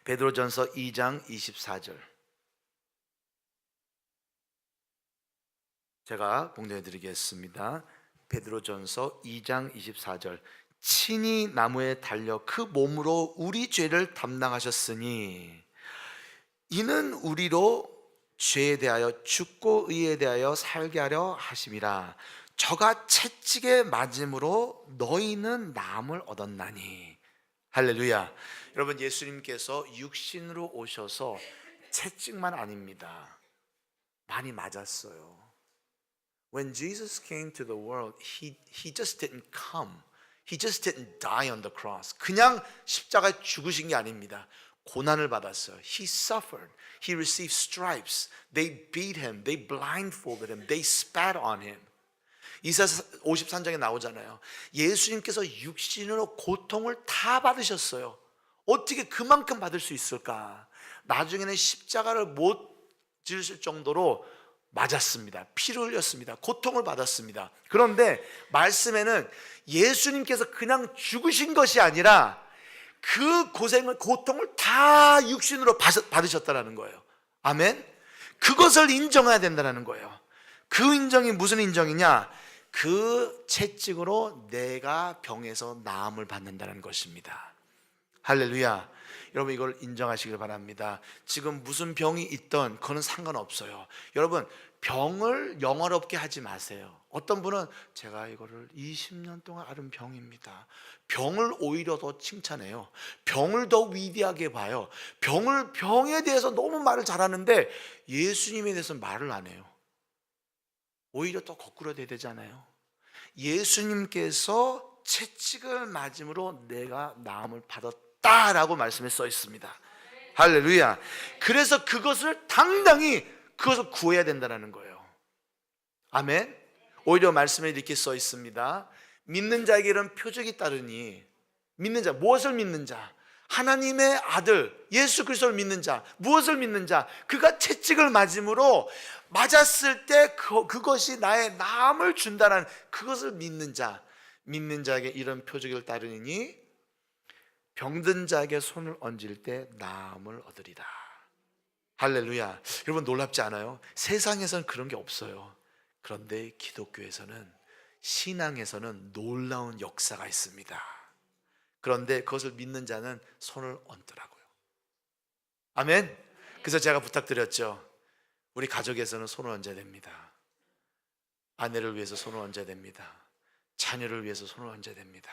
[SPEAKER 2] 베드로전서 2장 24절. 제가 봉독해 드리겠습니다. 베드로전서 2장 24절. 친히 나무에 달려 그 몸으로 우리 죄를 담당하셨으니 이는 우리로 죄에 대하여 죽고 의에 대하여 살게 하려 하심이라. 저가 채찍에 맞음으로 너희는 나음을 얻었나니. 할렐루야. 여러분 예수님께서 육신으로 오셔서 채찍만 아닙니다. 많이 맞았어요. When Jesus came to the world, he just didn't come. He just didn't die on the cross. 그냥 십자가에 죽으신 게 아닙니다. 고난을 받았어요. He suffered. He received stripes. They beat him. They blindfolded him. They spat on him. 이사야 53장에 나오잖아요. 예수님께서 육신으로 고통을 다 받으셨어요. 어떻게 그만큼 받을 수 있을까? 나중에는 십자가를 못 지으실 정도로 맞았습니다. 피를 흘렸습니다. 고통을 받았습니다. 그런데 말씀에는 예수님께서 그냥 죽으신 것이 아니라 그 고통을 다 육신으로 받으셨다는 거예요. 아멘. 그것을 인정해야 된다는 거예요. 그 인정이 무슨 인정이냐? 그 채찍으로 내가 병에서 나음을 받는다는 것입니다. 할렐루야. 여러분 이걸 인정하시길 바랍니다. 지금 무슨 병이 있던 그거는 상관없어요. 여러분 병을 영화롭게 하지 마세요. 어떤 분은 제가 이거를 20년 동안 앓은 병입니다. 병을 오히려 더 칭찬해요. 병을 더 위대하게 봐요. 병에 대해서 너무 말을 잘하는데 예수님에 대해서 말을 안 해요. 오히려 더 거꾸로 돼야 되잖아요. 예수님께서 채찍을 맞음으로 내가 나음을 받았다라고 말씀에 써 있습니다. 할렐루야. 그래서 그것을 당당히 그것을 구해야 된다는 거예요. 아멘. 오히려 말씀에 이렇게 써 있습니다. 믿는 자에게는 표적이 따르니, 믿는 자, 무엇을 믿는 자? 하나님의 아들 예수 그리스도를 믿는 자. 무엇을 믿는 자? 그가 채찍을 맞음으로 맞았을 때 그것이 나의 나음을 준다는 그것을 믿는 자. 믿는 자에게 이런 표적을 따르니 병든 자에게 손을 얹을 때 나음을 얻으리라. 할렐루야. 여러분 놀랍지 않아요? 세상에서는 그런 게 없어요. 그런데 기독교에서는, 신앙에서는 놀라운 역사가 있습니다. 그런데 그것을 믿는 자는 손을 얹더라고요. 아멘. 그래서 제가 부탁드렸죠. 우리 가족에서는 손을 얹어야 됩니다. 아내를 위해서 손을 얹어야 됩니다. 자녀를 위해서 손을 얹어야 됩니다.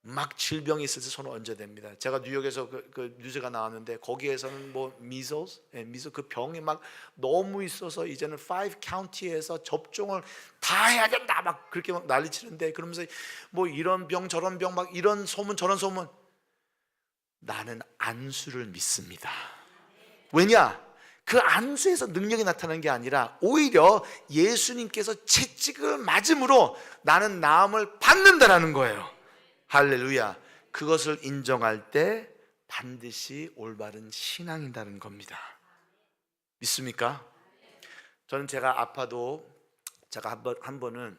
[SPEAKER 2] 막 질병이 있을 때 손을 얹어야 됩니다. 제가 뉴욕에서 그 뉴스가 나왔는데 거기에서는 뭐 미소 그 병이 막 너무 있어서 이제는 5 카운티에서 접종을 다 해야 된다 막 그렇게 막 난리치는데, 그러면서 뭐 이런 병 저런 병 막 이런 소문 저런 소문. 나는 안수를 믿습니다. 왜냐? 그 안수에서 능력이 나타나는 게 아니라 오히려 예수님께서 채찍을 맞음으로 나는 나음을 받는다라는 거예요. 할렐루야. 그것을 인정할 때 반드시 올바른 신앙이라는 겁니다. 믿습니까? 저는 제가 아파도, 제가 한 번은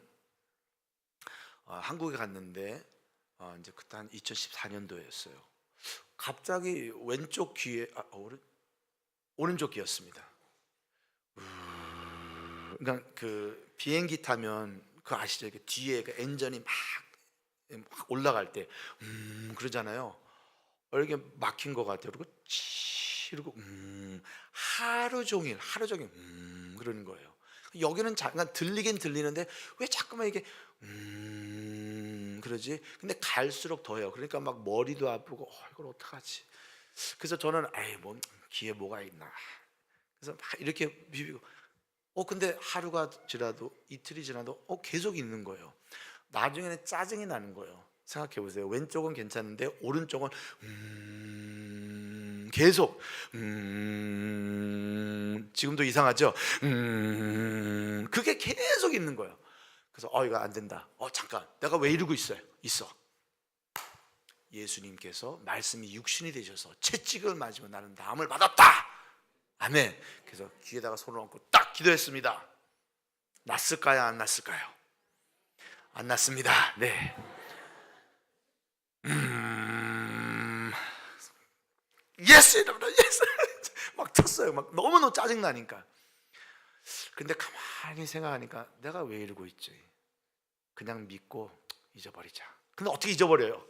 [SPEAKER 2] 한국에 갔는데 이제 그때 한 2014년도였어요. 갑자기 왼쪽 귀에 오른쪽 귀였습니다. 그러니까 그 비행기 타면 그 아시죠? 뒤에 그 엔진이 막 올라갈 때 그러잖아요. 이렇게 막힌 것 같아요. 그리고 이러고 하루 종일 그러는 거예요. 여기는 잠깐 들리긴 들리는데 왜 자꾸만 이게 그러지? 근데 갈수록 더해요. 그러니까 막 머리도 아프고 이걸 어떡하지? 그래서 저는 뭐 귀에 뭐가 있나. 그래서 막 이렇게 비비고 근데 하루가 지나도 이틀이 지나도 계속 있는 거예요. 나중에는 짜증이 나는 거예요. 생각해 보세요. 왼쪽은 괜찮은데 오른쪽은 계속 지금도 이상하죠? 그게 계속 있는 거예요. 그래서 이거 안 된다. 잠깐, 내가 왜 이러고 있어. 예수님께서 말씀이 육신이 되셔서 채찍을 맞으면 나는 나음을 받았다. 아멘. 그래서 귀에다가 손을 얹고 딱 기도했습니다. 났을까요? 안 났을까요? 안 났습니다. 네. 예스 이러면 예스 막 텄어요. 막 너무너무 짜증 나니까. 근데 가만히 생각하니까 내가 왜 이러고 있지? 그냥 믿고 잊어버리자. 근데 어떻게 잊어버려요?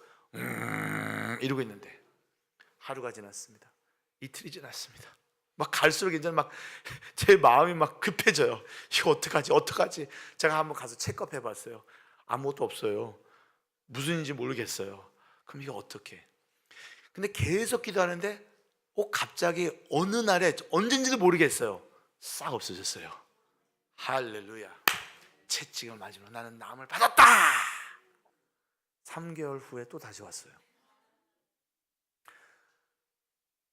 [SPEAKER 2] 이러고 있는데 하루가 지났습니다. 이틀이 지났습니다. 막 갈수록 이제 막 제 마음이 막 급해져요. 이거 어떡하지? 제가 한번 가서 체크업 해봤어요. 아무것도 없어요. 무슨 일인지 모르겠어요. 그럼 이거 어떻게? 근데 계속 기도하는데 갑자기 어느 날에 언젠지도 모르겠어요. 싹 없어졌어요. 할렐루야. 채찍을 맞으면 나는 나음을 받았다. 3개월 후에 또 다시 왔어요.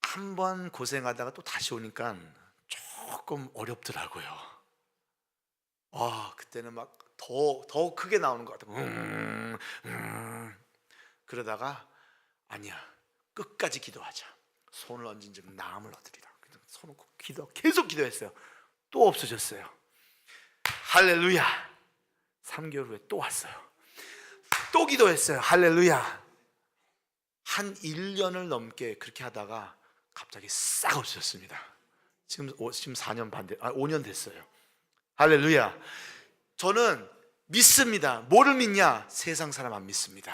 [SPEAKER 2] 한 번 고생하다가 또 다시 오니까 조금 어렵더라고요. 그때는 막 더 크게 나오는 것 같아요. 그러다가 아니야, 끝까지 기도하자. 손을 얹은 즉 나음을 얻으리라. 손 얹고 계속 기도했어요. 또 없어졌어요. 할렐루야. 3개월 후에 또 왔어요. 또 기도했어요. 할렐루야. 한 1년을 넘게 그렇게 하다가 갑자기 싹 없어졌습니다. 지금 4년 반 5년 됐어요. 할렐루야. 저는 믿습니다. 뭐를 믿냐? 세상 사람 안 믿습니다.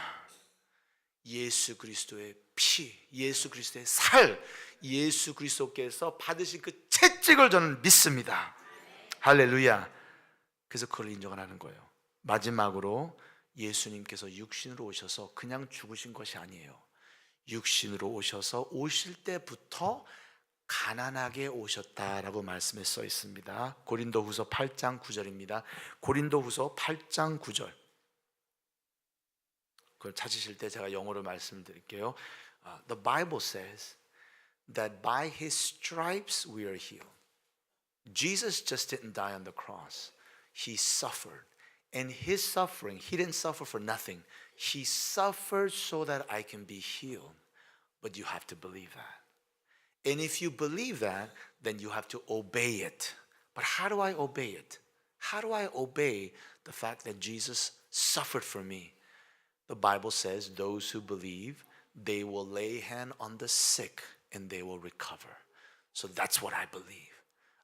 [SPEAKER 2] 예수 그리스도의 피, 예수 그리스도의 살, 예수 그리스도께서 받으신 그 채찍을 저는 믿습니다. 할렐루야. 그래서 그걸 인정하는 거예요. 마지막으로 예수님께서 육신으로 오셔서 그냥 죽으신 것이 아니에요. 육신으로 오셔서 오실 때부터 가난하게 오셨다라고 말씀에 써 있습니다. 고린도후서 8장 9절입니다. 고린도후서 8장 9절. 그걸 찾으실 때 제가 영어로 말씀드릴게요. The Bible says that by His stripes we are healed. Jesus just didn't die on the cross. He suffered. And His suffering, He didn't suffer for nothing. He suffered so that I can be healed. But you have to believe that. And if you believe that, then you have to obey it. But how do I obey it? How do I obey the fact that Jesus suffered for me? The Bible says those who believe, they will lay hand on the sick and they will recover. So that's what I believe.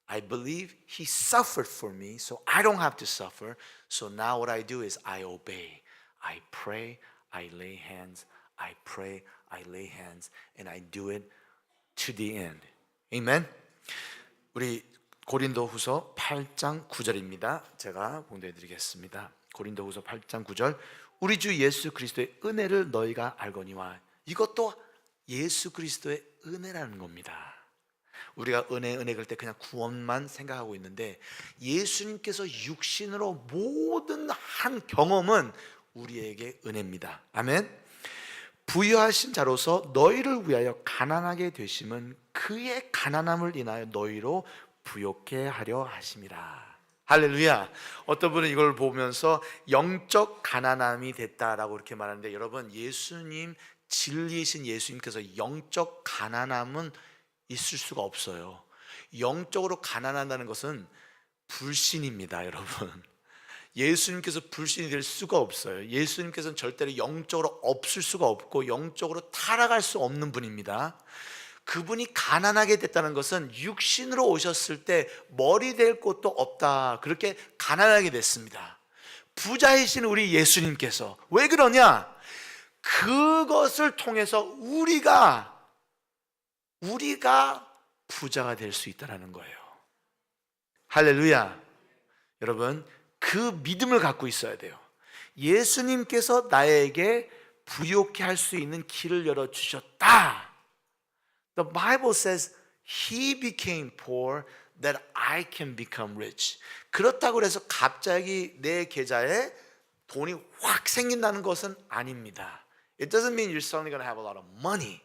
[SPEAKER 2] I believe He suffered for me, so I don't have to suffer. So now what I do is I obey. I pray, I lay hands, I pray, I lay hands, and I do it to the end. Amen. 우리 고린도후서 8장 9절입니다. 제가 공부해 드리겠습니다. 고린도후서 8장 9절. 우리 주 예수 그리스도의 은혜를 너희가 알거니와. 이것도 예수 그리스도의 은혜라는 겁니다. 우리가 은혜 그럴 때 그냥 구원만 생각하고 있는데 예수님께서 육신으로 모든 한 경험은 우리에게 은혜입니다. 아멘. 부유하신 자로서 너희를 위하여 가난하게 되심은 그의 가난함을 인하여 너희로 부욕해 하려 하심이라. 할렐루야. 어떤 분은 이걸 보면서 영적 가난함이 됐다라고 이렇게 말하는데, 여러분, 예수님, 진리이신 예수님께서 영적 가난함은 있을 수가 없어요. 영적으로 가난한다는 것은 불신입니다, 여러분. 예수님께서 불신이 될 수가 없어요. 예수님께서는 절대로 영적으로 없을 수가 없고 영적으로 타락할 수 없는 분입니다. 그분이 가난하게 됐다는 것은 육신으로 오셨을 때 머리 댈 곳도 없다, 그렇게 가난하게 됐습니다. 부자이신 우리 예수님께서 왜 그러냐? 그것을 통해서 우리가 부자가 될 수 있다는 거예요. 할렐루야. 여러분, 그 믿음을 갖고 있어야 돼요. 예수님께서 나에게 부욕해 할 수 있는 길을 열어주셨다. The Bible says He became poor that I can become rich. 그렇다고 해서 갑자기 내 계좌에 돈이 확 생긴다는 것은 아닙니다. It doesn't mean you're suddenly going to have a lot of money.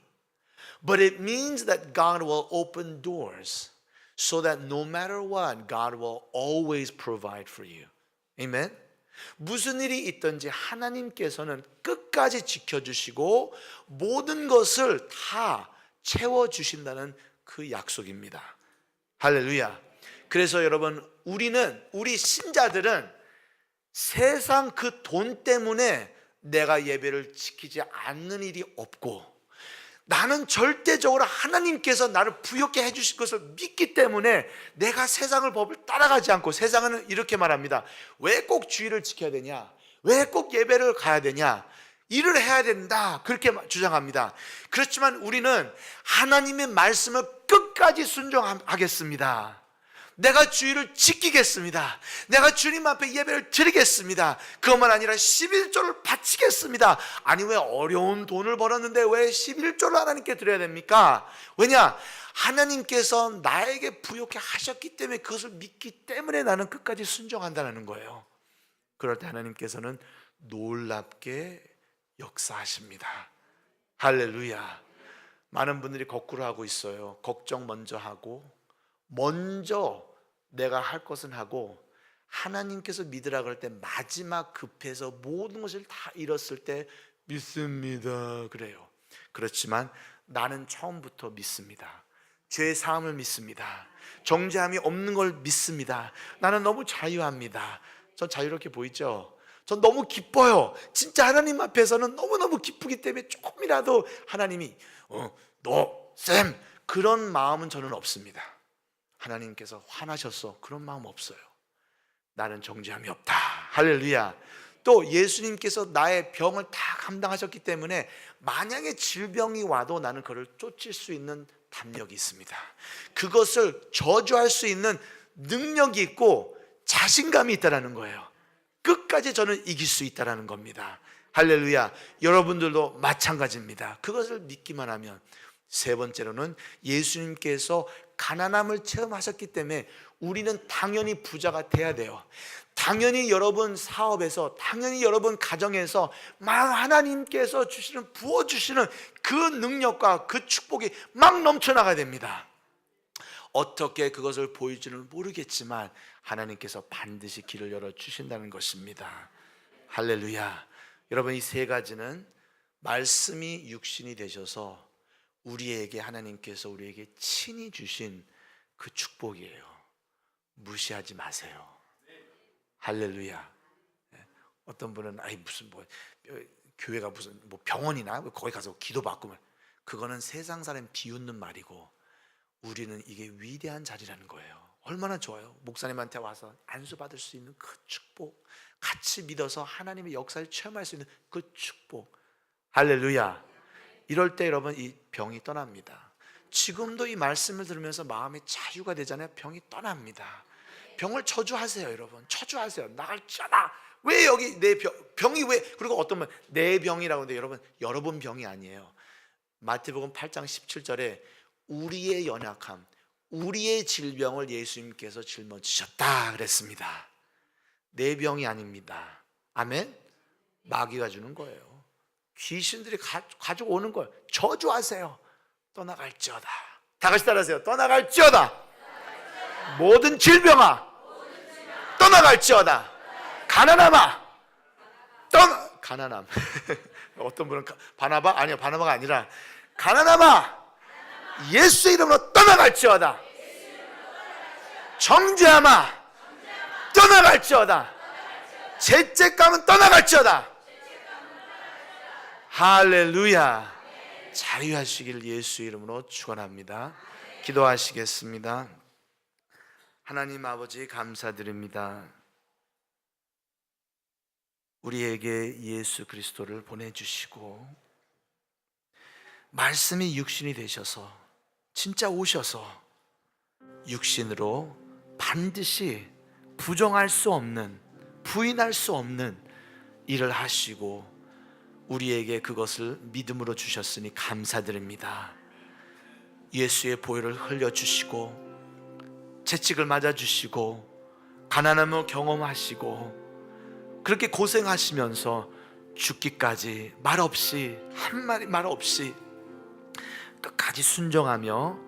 [SPEAKER 2] But it means that God will open doors so that no matter what, God will always provide for you. Amen? 무슨 일이 있든지 하나님께서는 끝까지 지켜주시고 모든 것을 다 채워주신다는 그 약속입니다. 할렐루야. 그래서 여러분, 우리 신자들은 세상 그 돈 때문에 내가 예배를 지키지 않는 일이 없고, 나는 절대적으로 하나님께서 나를 부욕해 해주실 것을 믿기 때문에 내가 세상을 법을 따라가지 않고, 세상은 이렇게 말합니다. 왜 꼭 주의를 지켜야 되냐? 왜 꼭 예배를 가야 되냐? 일을 해야 된다, 그렇게 주장합니다. 그렇지만 우리는 하나님의 말씀을 끝까지 순종하겠습니다. 내가 주의를 지키겠습니다. 내가 주님 앞에 예배를 드리겠습니다. 그것만 아니라 11조를 바치겠습니다. 아니, 왜 어려운 돈을 벌었는데 왜 11조를 하나님께 드려야 됩니까? 왜냐? 하나님께서 나에게 부욕해 하셨기 때문에, 그것을 믿기 때문에 나는 끝까지 순종한다는 거예요. 그럴 때 하나님께서는 놀랍게 역사하십니다. 할렐루야. 많은 분들이 거꾸로 하고 있어요. 걱정 먼저 하고, 먼저 내가 할 것은 하고, 하나님께서 믿으라 그럴 때 마지막 급해서 모든 것을 다 잃었을 때 믿습니다, 그래요. 그렇지만 나는 처음부터 믿습니다. 죄의 사함을 믿습니다. 정죄함이 없는 걸 믿습니다. 나는 너무 자유합니다. 전 자유롭게 보이죠? 전 너무 기뻐요. 진짜 하나님 앞에서는 너무너무 기쁘기 때문에 조금이라도 하나님이 너 쌤, 그런 마음은 저는 없습니다. 하나님께서 화나셨어, 그런 마음 없어요. 나는 정죄함이 없다. 할렐루야. 또 예수님께서 나의 병을 다 감당하셨기 때문에 만약에 질병이 와도 나는 그를 쫓을 수 있는 담력이 있습니다. 그것을 저주할 수 있는 능력이 있고 자신감이 있다라는 거예요. 끝까지 저는 이길 수 있다라는 겁니다. 할렐루야. 여러분들도 마찬가지입니다. 그것을 믿기만 하면. 세 번째로는 예수님께서 가난함을 체험하셨기 때문에 우리는 당연히 부자가 돼야 돼요. 당연히 여러분 사업에서, 당연히 여러분 가정에서 막 하나님께서 주시는, 부어주시는 그 능력과 그 축복이 막 넘쳐나가야 됩니다. 어떻게 그것을 보일지는 모르겠지만 하나님께서 반드시 길을 열어주신다는 것입니다. 할렐루야. 여러분, 이 세 가지는 말씀이 육신이 되셔서 우리에게, 하나님께서 우리에게 친히 주신 그 축복이에요. 무시하지 마세요. 할렐루야. 어떤 분은 아이 무슨 뭐 교회가 무슨 뭐 병원이나 거기 가서 기도받고, 그거는 세상 사람 비웃는 말이고 우리는 이게 위대한 자리라는 거예요. 얼마나 좋아요. 목사님한테 와서 안수 받을 수 있는 그 축복, 같이 믿어서 하나님의 역사를 체험할 수 있는 그 축복. 할렐루야. 이럴 때 여러분 이 병이 떠납니다. 지금도 이 말씀을 들으면서 마음의 자유가 되잖아요. 병이 떠납니다. 병을 저주하세요. 여러분 저주하세요. 나갈지어다. 왜 여기 내 병이 왜, 그리고 어떤 분 내 병이라고 하는데 여러분 여러분 병이 아니에요. 마태복음 8장 17절에 우리의 연약함, 우리의 질병을 예수님께서 짊어지셨다 그랬습니다. 내 병이 아닙니다. 아멘. 마귀가 주는 거예요. 귀신들이 가지고 오는 거예요. 저주하세요. 떠나갈지어다. 다 같이 따라하세요. 떠나갈지어다. 모든 질병아 떠나갈지어다. 가난함아 가난함. 어떤 분은 바나바? 아니요, 바나바가 아니라 가난함아 예수의 이름으로 떠나갈지어다. 정죄함아 떠나갈지어다. 죄책감은 떠나갈지어다. 할렐루야. 자유하시기를 예수 이름으로 축원합니다. 기도하시겠습니다. 하나님 아버지 감사드립니다. 우리에게 예수 그리스도를 보내주시고 말씀이 육신이 되셔서 진짜 오셔서 육신으로 반드시 부정할 수 없는, 부인할 수 없는 일을 하시고 우리에게 그것을 믿음으로 주셨으니 감사드립니다. 예수의 보혈을 흘려주시고 채찍을 맞아주시고 가난함을 경험하시고 그렇게 고생하시면서 죽기까지 말없이, 한마디 말 없이 끝까지 순종하며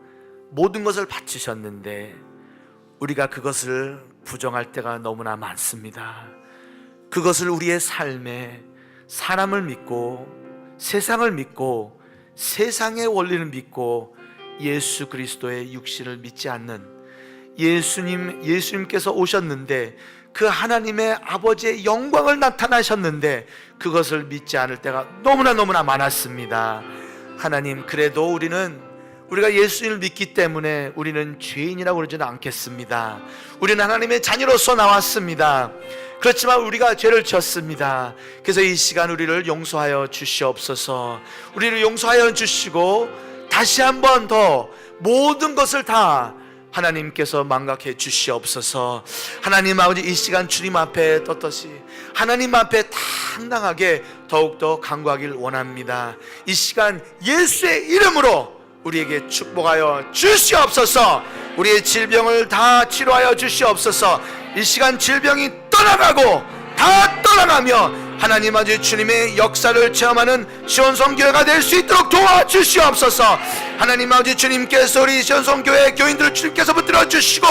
[SPEAKER 2] 모든 것을 바치셨는데 우리가 그것을 부정할 때가 너무나 많습니다. 그것을 우리의 삶에 사람을 믿고 세상을 믿고 세상의 원리를 믿고 예수 그리스도의 육신을 믿지 않는 예수님께서 오셨는데 그 하나님의 아버지의 영광을 나타나셨는데 그것을 믿지 않을 때가 너무나 많았습니다. 하나님, 그래도 우리가 예수님을 믿기 때문에 우리는 죄인이라고 그러지는 않겠습니다. 우리는 하나님의 자녀로서 나왔습니다. 그렇지만 우리가 죄를 지었습니다. 그래서 이 시간 우리를 용서하여 주시옵소서. 우리를 용서하여 주시고 다시 한 번 더 모든 것을 다 하나님께서 망각해 주시옵소서. 하나님 아버지, 이 시간 주님 앞에 떳떳이 하나님 앞에 당당하게 더욱더 간구하길 원합니다. 이 시간 예수의 이름으로 우리에게 축복하여 주시옵소서. 우리의 질병을 다 치료하여 주시옵소서. 이 시간 질병이 떠나가고 다 떠나가며 하나님 아버지 주님의 역사를 체험하는 시온성교회가 될 수 있도록 도와주시옵소서. 하나님 아버지 주님께서 우리 시온성교회 교인들을 주님께서 붙들어 주시고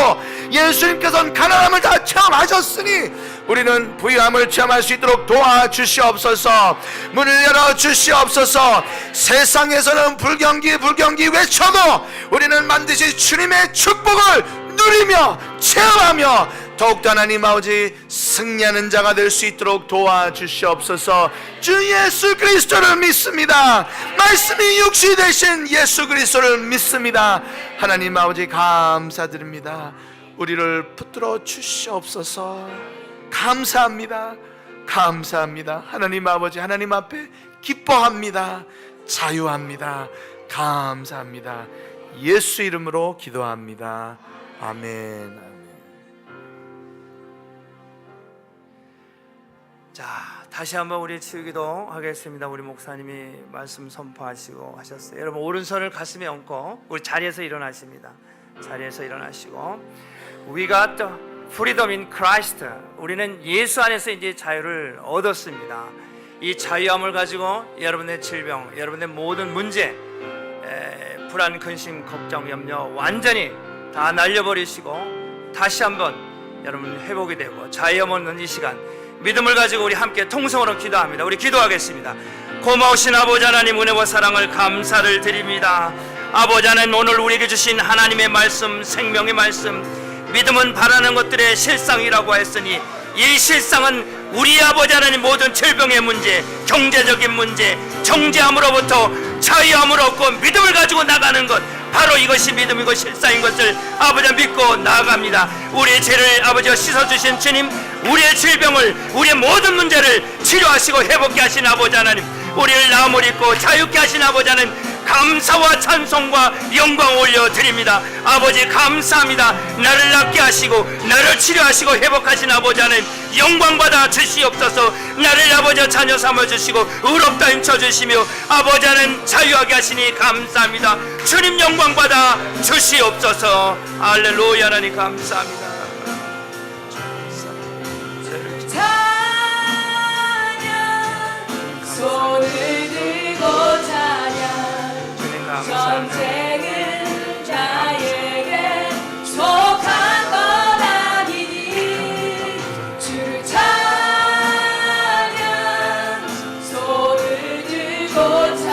[SPEAKER 2] 예수님께서는 가난함을 다 체험하셨으니 우리는 부유함을 체험할 수 있도록 도와주시옵소서. 문을 열어주시옵소서. 세상에서는 불경기 외쳐도 우리는 반드시 주님의 축복을 누리며 체험하며 더욱더 하나님 아버지 승리하는 자가 될 수 있도록 도와주시옵소서. 주 예수 그리스도를 믿습니다. 말씀이 육신이 되신 예수 그리스도를 믿습니다. 하나님 아버지 감사드립니다. 우리를 붙들어 주시옵소서. 감사합니다. 감사합니다. 하나님 아버지, 하나님 앞에 기뻐합니다. 자유합니다. 감사합니다. 예수 이름으로 기도합니다. 아멘.
[SPEAKER 1] 자, 다시 한번 우리 치유기도 하겠습니다. 우리 목사님이 말씀 선포하시고 하셨어요. 여러분 오른손을 가슴에 얹고 우리 자리에서 일어나십니다. 자리에서 일어나시고 We got the freedom in Christ. 우리는 예수 안에서 이제 자유를 얻었습니다. 이 자유함을 가지고 여러분의 질병, 여러분의 모든 문제, 불안, 근심, 걱정, 염려 완전히 다 날려버리시고 다시 한번 여러분 회복이 되고 자유함 얻는 이 시간 믿음을 가지고 우리 함께 통성으로 기도합니다. 우리 기도하겠습니다. 고마우신 아버지 하나님 은혜와 사랑을 감사를 드립니다. 아버지 하나님 오늘 우리에게 주신 하나님의 말씀, 생명의 말씀, 믿음은 바라는 것들의 실상이라고 했으니 이 실상은 우리 아버지 하나님 모든 질병의 문제, 경제적인 문제, 정죄함으로부터 자유함을 얻고 믿음을 가지고 나가는 것, 바로 이것이 믿음이고 실상인 것을 아버지 믿고 나아갑니다. 우리의 죄를 아버지가 씻어주신 주님, 우리의 질병을, 우리의 모든 문제를 치료하시고 회복케 하신 아버지 하나님, 우리를 나음을 입고 자유케 하신 아버지 하나님, 감사와 찬송과 영광 올려드립니다. 아버지 감사합니다. 나를 낫게 하시고 나를 치료하시고 회복하신 아버지 하나님, 영광 받아 주시옵소서. 나를 아버지 자녀 삼아주시고 의롭다 힘쳐주시며 아버지 하나님 자유하게 하시니 감사합니다. 주님 영광 받아 주시옵소서. 할렐루야. 하나님 감사합니다.
[SPEAKER 3] 찬양 손을 들고 찬양 전쟁은 나에게 속한 것 아니니 주를 찬양 손을 들고 찬양